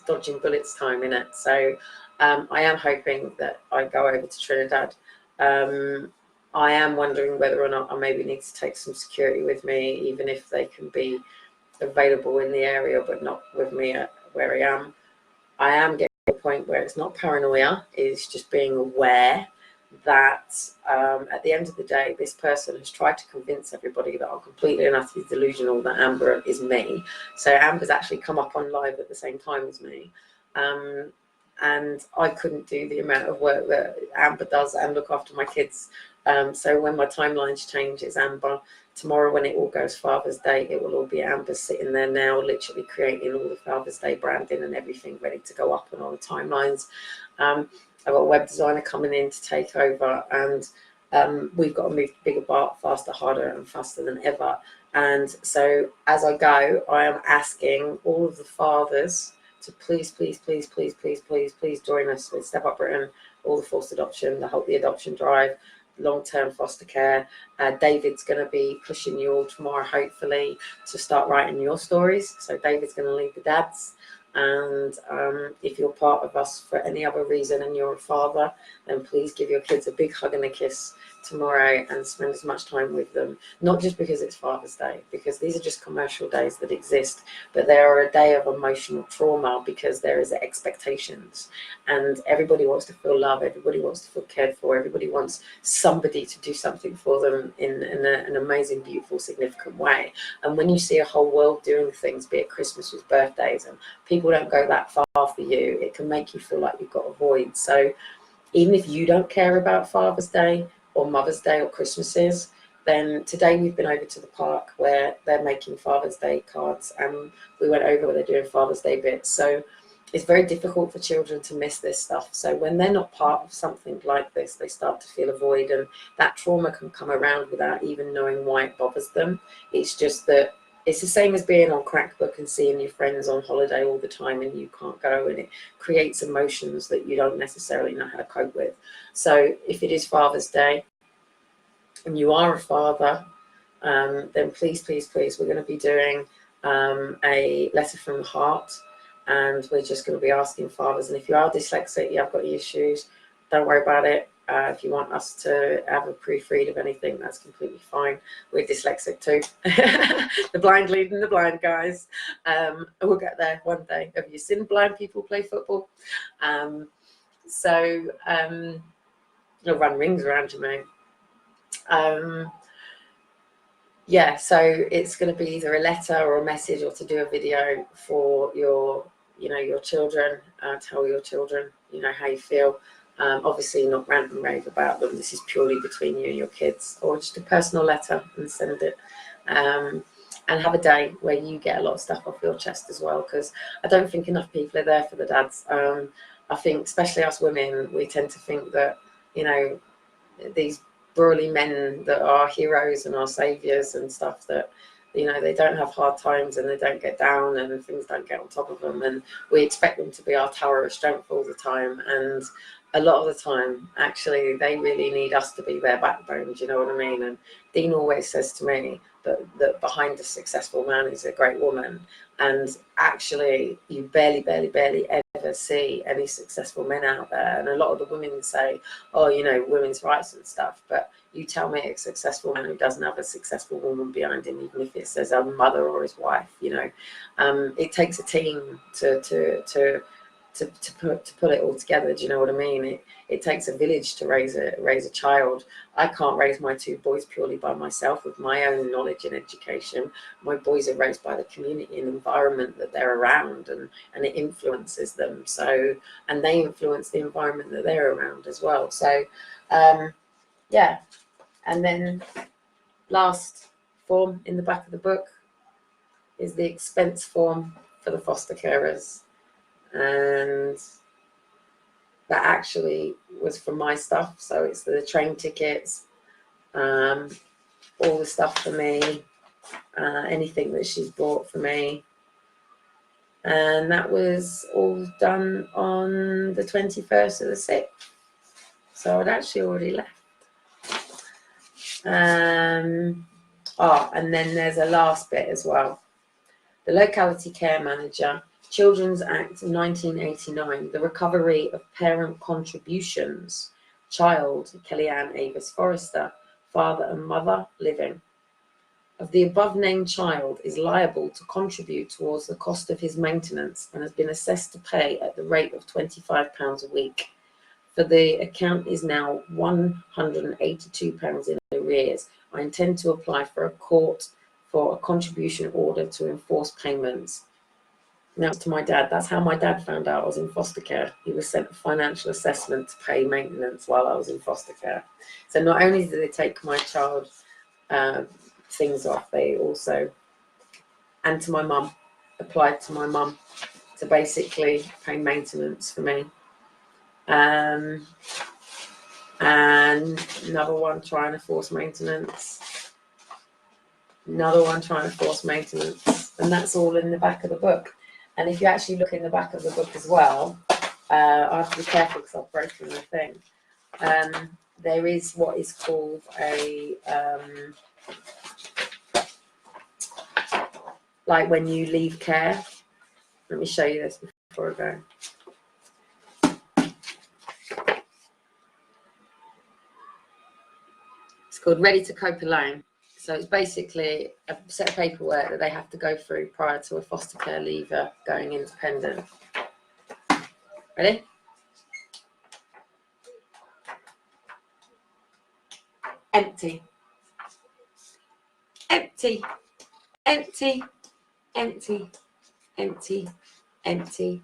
dodging bullets time in it. So I am hoping that I go over to Trinidad. I am wondering whether or not I maybe need to take some security with me, even if they can be available in the area, but not with me at where I am. I am getting to a point where it's not paranoia, it's just being aware that at the end of the day, this person has tried to convince everybody that I'm completely and utterly delusional, that Amber is me. So Amber's actually come up on live at the same time as me. And I couldn't do the amount of work that Amber does and look after my kids. So when my timelines change, it's Amber. Tomorrow, when it all goes Father's Day, it will all be Amber sitting there now, literally creating all the Father's Day branding and everything ready to go up on all the timelines. I've got a web designer coming in to take over, and we've got to move bigger, faster, harder, and faster than ever. And so as I go, I am asking all of the fathers to please, please, please, please, please, please, please join us with Step Up Britain, all the forced adoption, the adoption drive, long-term foster care. David's going to be pushing you all tomorrow, hopefully, to start writing your stories. So David's going to lead the dads. And if you're part of us for any other reason and you're a father, then please give your kids a big hug and a kiss tomorrow and spend as much time with them. Not just because it's Father's Day, because these are just commercial days that exist, but they are a day of emotional trauma because there is expectations, and everybody wants to feel loved, everybody wants to feel cared for, everybody wants somebody to do something for them in an amazing, beautiful, significant way. And when you see a whole world doing things, be it Christmas with birthdays, and people don't go that far for you, it can make you feel like you've got a void. So even if you don't care about Father's Day or Mother's Day or Christmases, then today we've been over to the park where they're making Father's Day cards, and we went over where they're doing Father's Day bits. So it's very difficult for children to miss this stuff. So when they're not part of something like this, they start to feel a void, and that trauma can come around without even knowing why it bothers them. It's just that it's the same as being on Crackbook and seeing your friends on holiday all the time and you can't go, and it creates emotions that you don't necessarily know how to cope with. So if it is Father's Day and you are a father, then please, please, please, we're going to be doing a letter from the heart, and we're just going to be asking fathers. And if you are dyslexic, you have got issues, don't worry about it. If you want us to have a proofread of anything, that's completely fine. We're dyslexic too. The blind leading the blind, guys. We'll get there one day. Have you seen blind people play football? They'll run rings around you, mate. Yeah, so it's going to be either a letter or a message, or to do a video for your children. Tell your children, how you feel. Obviously not rant and rave about them. This is purely between you and your kids, or just a personal letter and send it. And have a day where you get a lot of stuff off your chest as well, because I don't think enough people are there for the dads. I think, especially us women, we tend to think that, these burly men that are heroes and our saviors and stuff, that you know, they don't have hard times and they don't get down and things don't get on top of them, and we expect them to be our tower of strength all the time. And a lot of the time, actually, they really need us to be their backbone. Do you know what I mean? And Dean always says to me that behind a successful man is a great woman. And actually, you barely ever see any successful men out there. And a lot of the women say, oh, you know, women's rights and stuff. But you tell me a successful man who doesn't have a successful woman behind him, even if it says a mother or his wife, you know. It takes a team to put it all together. Do you know what I mean? It takes a village to raise a child. I can't raise my two boys purely by myself with my own knowledge and education. My boys are raised by the community and environment that they're around, and it influences them. So, and they influence the environment that they're around as well. So, yeah. And then last form in the back of the book is the expense form for the foster carers. And that actually was from my stuff. So it's the train tickets, all the stuff for me, anything that she's bought for me. And that was all done on the 21st of the 6th. So I'd actually already left. And then there's a last bit as well. The locality care manager, Children's Act of 1989, the recovery of parent contributions, child, Kellie Avis Forrester, father and mother living, of the above named child is liable to contribute towards the cost of his maintenance and has been assessed to pay at the rate of £25 a week. For the account is now £182 in arrears. I intend to apply for a court for a contribution order to enforce payments. Now to my dad, that's how my dad found out I was in foster care. He was sent a financial assessment to pay maintenance while I was in foster care. So not only did they take my child things off, they also, and to my mum, applied to my mum to basically pay maintenance for me. And another one trying to force maintenance. Another one trying to force maintenance. And that's all in the back of the book. And if you actually look in the back of the book as well, I have to be careful because I've broken the thing. There is what is called a, like when you leave care. Let me show you this before I go. It's called Ready to Cope Alone. So it's basically a set of paperwork that they have to go through prior to a foster care leaver going independent. Ready? Empty. Empty. Empty. Empty. Empty. Empty.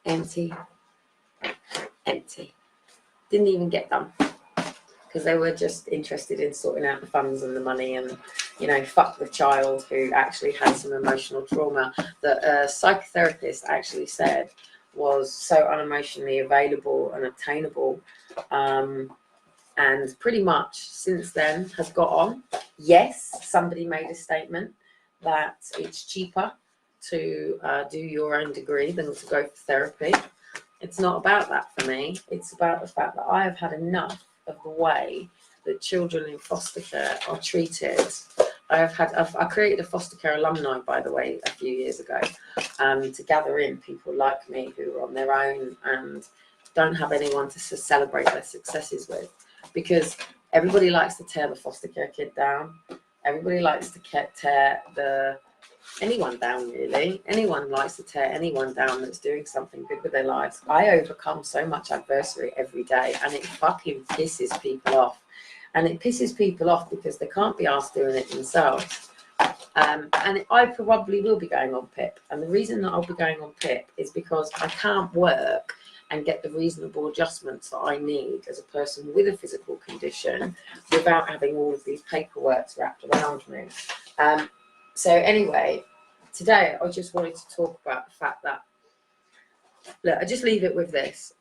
Empty. Empty. Didn't even get done. Because they were just interested in sorting out the funds and the money, and, you know, fuck the child who actually had some emotional trauma that a psychotherapist actually said was so unemotionally available and obtainable, and pretty much since then has got on. Yes, somebody made a statement that it's cheaper to do your own degree than to go for therapy. It's not about that for me. It's about the fact that I have had enough of the way that children in foster care are treated. I created a foster care alumni, by the way, a few years ago, to gather in people like me who are on their own and don't have anyone to celebrate their successes with, because everybody likes to tear the foster care kid down. Everybody likes to tear anyone down, really. Anyone likes to tear anyone down that's doing something good with their lives. I overcome so much adversity every day, and it fucking pisses people off. And it pisses people off because they can't be asked doing it themselves. And I probably will be going on PIP. And the reason that I'll be going on PIP is because I can't work and get the reasonable adjustments that I need as a person with a physical condition without having all of these paperwork wrapped around me. So anyway, today I just wanted to talk about the fact that, look, I just leave it with this.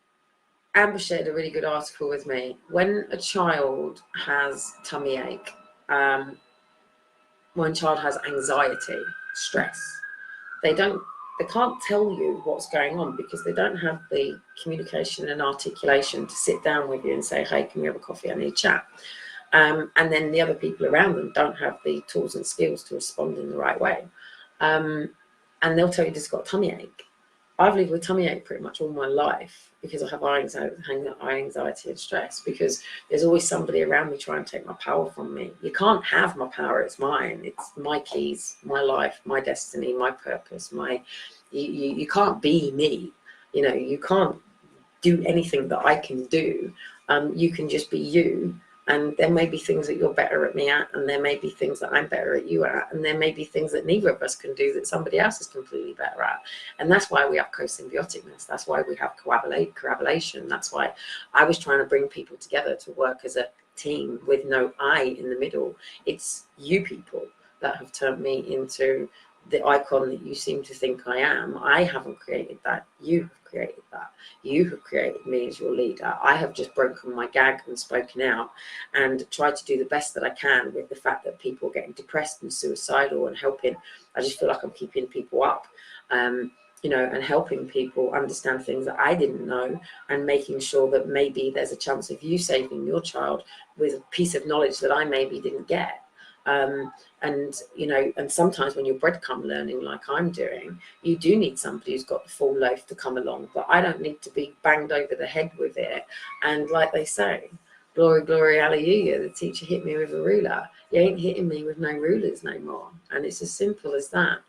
Amber shared a really good article with me. When a child has tummy ache, one child has anxiety, stress, they can't tell you what's going on because they don't have the communication and articulation to sit down with you and say, hey, can we have a coffee? I need a chat. And then the other people around them don't have the tools and skills to respond in the right way. And they'll tell you just got a tummy ache. I've lived with tummy ache pretty much all my life because I have eye anxiety and stress, because there's always somebody around me trying to take my power from me. You can't have my power, it's mine. It's my keys, my life, my destiny, my purpose, you can't be me. You know, you can't do anything that I can do. You can just be you. And there may be things that you're better at me at, and there may be things that I'm better at you at, and there may be things that neither of us can do that somebody else is completely better at. And that's why we have co-symbioticness. That's why we have correlation. That's why I was trying to bring people together to work as a team with no I in the middle. It's you people that have turned me into the icon that you seem to think I am. I haven't created that. You have created that. You have created me as your leader. I have just broken my gag and spoken out and tried to do the best that I can with the fact that people are getting depressed and suicidal, and helping. I just feel like I'm keeping people up, you know, and helping people understand things that I didn't know, and making sure that maybe there's a chance of you saving your child with a piece of knowledge that I maybe didn't get. And you know, and sometimes when you're breadcrumb learning like I'm doing, you do need somebody who's got the full loaf to come along, but I don't need to be banged over the head with it. And like they say, glory, glory, hallelujah, the teacher hit me with a ruler. You ain't hitting me with no rulers no more. And it's as simple as that.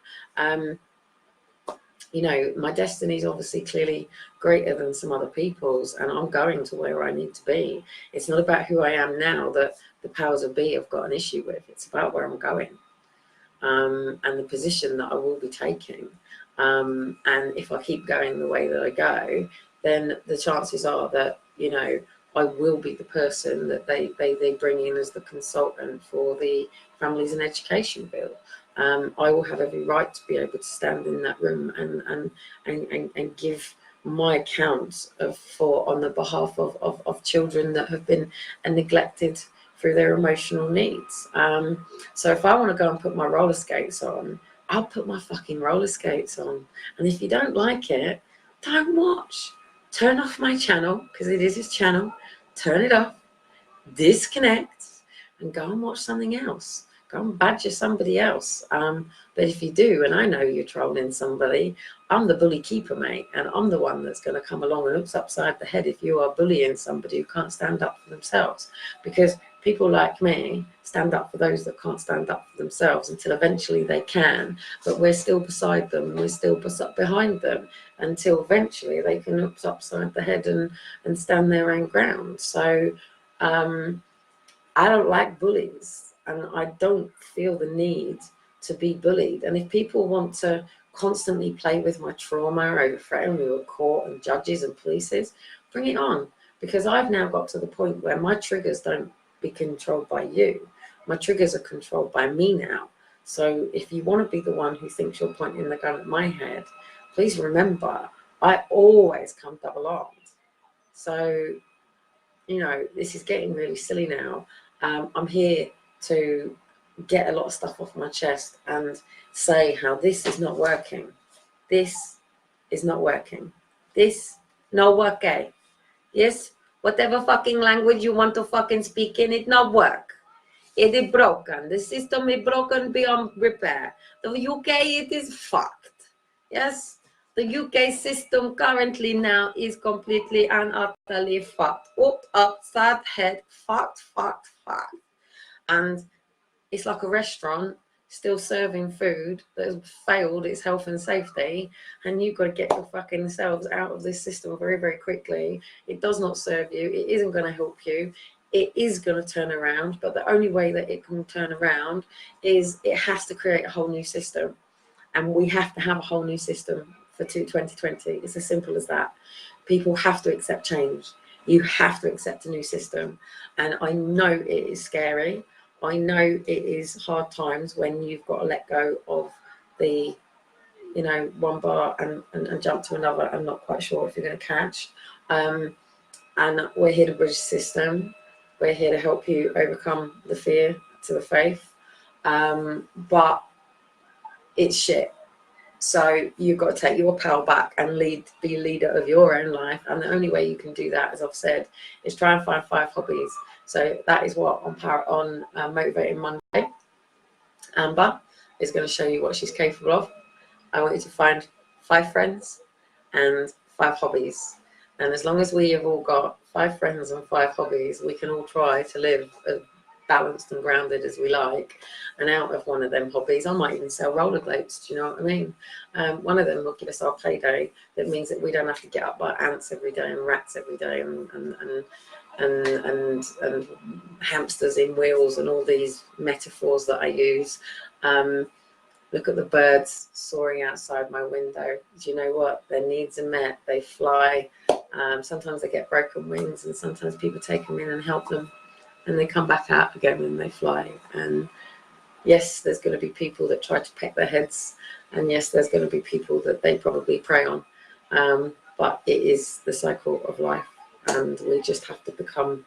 You know, my destiny is obviously clearly greater than some other people's, and I'm going to where I need to be. It's not about who I am now that the powers of be have got an issue with. It's about where I'm going, and the position that I will be taking. And if I keep going the way that I go, then the chances are that, you know, I will be the person that they bring in as the consultant for the Families and Education Bill. I will have every right to be able to stand in that room and give my account on the behalf of children that have been neglected through their emotional needs. So if I want to go and put my roller skates on, I'll put my fucking roller skates on. And if you don't like it, don't watch. Turn off my channel, because it is his channel. Turn it off, disconnect, and go and watch something else. Go and badger somebody else. But if you do, and I know you're trolling somebody, I'm the bully keeper, mate, and I'm the one that's going to come along and oops upside the head if you are bullying somebody who can't stand up for themselves. Because people like me stand up for those that can't stand up for themselves until eventually they can, but we're still beside them, we're still behind them until eventually they can oops upside the head and stand their own ground. So I don't like bullies, and I don't feel the need to be bullied. And if people want to constantly play with my trauma, overthrow me with court and judges and polices, bring it on. Because I've now got to the point where my triggers don't be controlled by you. My triggers are controlled by me now. So if you want to be the one who thinks you're pointing the gun at my head, please remember, I always come double armed. So, you know, this is getting really silly now. I'm here to get a lot of stuff off my chest and say how this is not working. This is not working. This no work, eh? Yes, whatever fucking language you want to fucking speak in, it not work. It is broken. The system is broken beyond repair. The UK, it is fucked. Yes, the UK system currently now is completely and utterly fucked. Upside head, fucked. And it's like a restaurant still serving food that has failed its health and safety, and you've got to get your fucking selves out of this system very, very quickly. It does not serve you. It isn't going to help you. It is going to turn around, but the only way that it can turn around is it has to create a whole new system, and we have to have a whole new system for 2020. It's as simple as that. People have to accept change. You have to accept a new system, and I know it is scary. I know it is hard times when you've got to let go of the, you know, one bar and jump to another. I'm not quite sure if you're going to catch. And we're here to bridge the system. We're here to help you overcome the fear to the faith. But it's shit. So you've got to take your power back and be leader of your own life. And the only way you can do that, as I've said, is try and find 5 hobbies. So that is what on Motivating Monday, Amber is going to show you what she's capable of. I want you to find 5 friends and 5 hobbies. And as long as we have all got 5 friends and 5 hobbies, we can all try to live as balanced and grounded as we like. And out of one of them hobbies, I might even sell rollerblades. Do you know what I mean? One of them will give us our payday. That means that we don't have to get up like ants every day and rats every day and hamsters in wheels and all these metaphors that I use. Look at the birds soaring outside my window. Do you know what? Their needs are met. They fly. Sometimes they get broken wings, and sometimes people take them in and help them, and they come back out again and they fly. And yes, there's going to be people that try to peck their heads, and yes, there's going to be people that they probably prey on. But it is the cycle of life, and we just have to become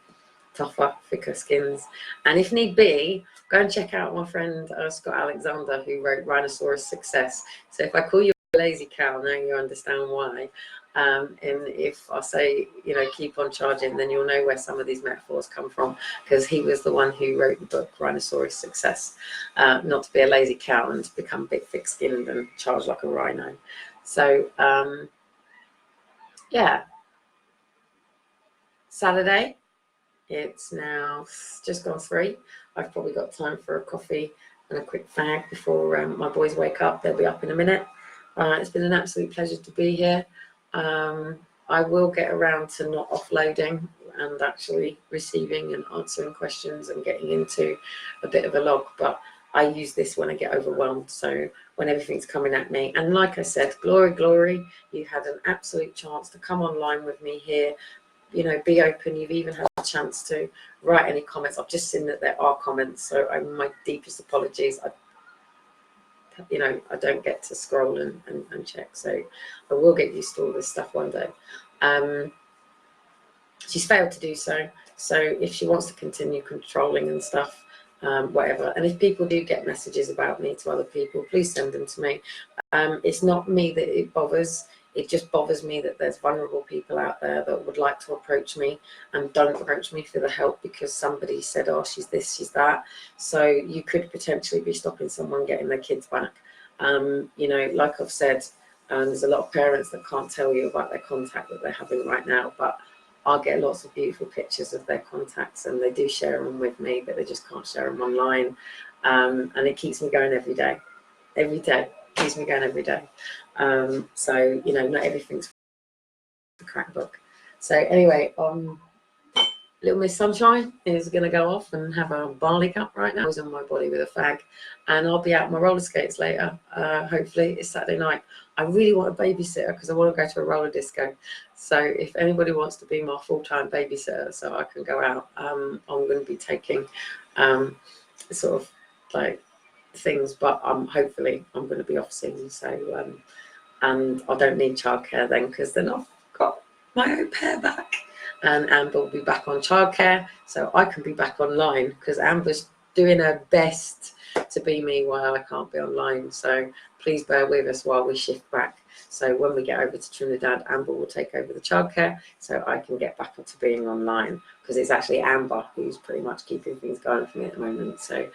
tougher, thicker skins. And if need be, go and check out my friend Scott Alexander, who wrote Rhinoceros Success. So if I call you a lazy cow, now you understand why. And if I say, you know, keep on charging, then you'll know where some of these metaphors come from, because he was the one who wrote the book Rhinoceros Success. Not to be a lazy cow and to become a bit thick-skinned and charge like a rhino. So yeah, Saturday. It's now just gone 3. I've probably got time for a coffee and a quick fag before my boys wake up. They'll be up in a minute. It's been an absolute pleasure to be here. I will get around to not offloading and actually receiving and answering questions and getting into a bit of a log, but I use this when I get overwhelmed. So when everything's coming at me. And like I said, glory, you had an absolute chance to come online with me here. You know, be open. You've even had a chance to write any comments. I've just seen that there are comments, so my deepest apologies. I don't get to scroll and check, so I will get used to all this stuff one day. She's failed to do so, so if she wants to continue controlling and stuff, whatever. And if people do get messages about me to other people, please send them to me. It's not me that it bothers. It just bothers me that there's vulnerable people out there that would like to approach me and don't approach me for the help because somebody said, oh, she's this, she's that. So you could potentially be stopping someone getting their kids back. You know, like I've said, there's a lot of parents that can't tell you about their contact that they're having right now, but I'll get lots of beautiful pictures of their contacts, and they do share them with me, but they just can't share them online. And it keeps me going every day. Keeps me going every day. So, you know, not everything's a crack book. So anyway, Little Miss Sunshine is going to go off and have a barley cup right now. I was on my body with a fag, and I'll be out on my roller skates later. Hopefully it's Saturday night. I really want a babysitter because I want to go to a roller disco. So if anybody wants to be my full-time babysitter so I can go out, I'm going to be taking sort of like things, but hopefully I'm going to be off soon. So and I don't need childcare then, because then I've got my au pair back, and Amber will be back on childcare, so I can be back online, because Amber's doing her best to be me while I can't be online. So please bear with us while we shift back. So when we get over to Trinidad, Amber will take over the childcare, so I can get back up to being online, because it's actually Amber who's pretty much keeping things going for me at the moment. So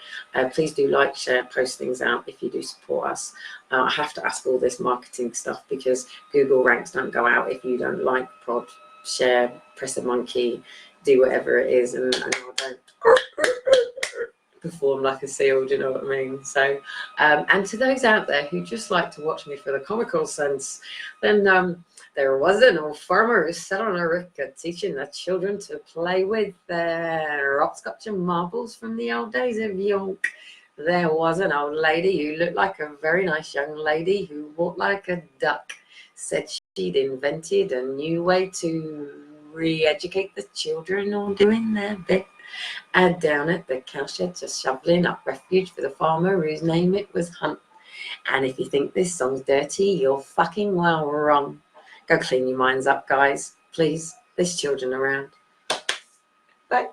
please do like, share, post things out if you do support us. I have to ask all this marketing stuff because Google ranks don't go out if you don't like, prod, share, press a monkey, do whatever it is, and I don't perform like a seal, do you know what I mean? So and to those out there who just like to watch me for the comical sense, then there was an old farmer who sat on a rick teaching the children to play with their hopscotch and marbles from the old days of yonk. There was an old lady who looked like a very nice young lady who walked like a duck. Said she'd invented a new way to re-educate the children on doing their bit. And down at the cowshed, just shoveling up refuge for the farmer whose name it was Hunt. And if you think this song's dirty, you're fucking well wrong. Go clean your minds up, guys. Please, there's children around. Bye.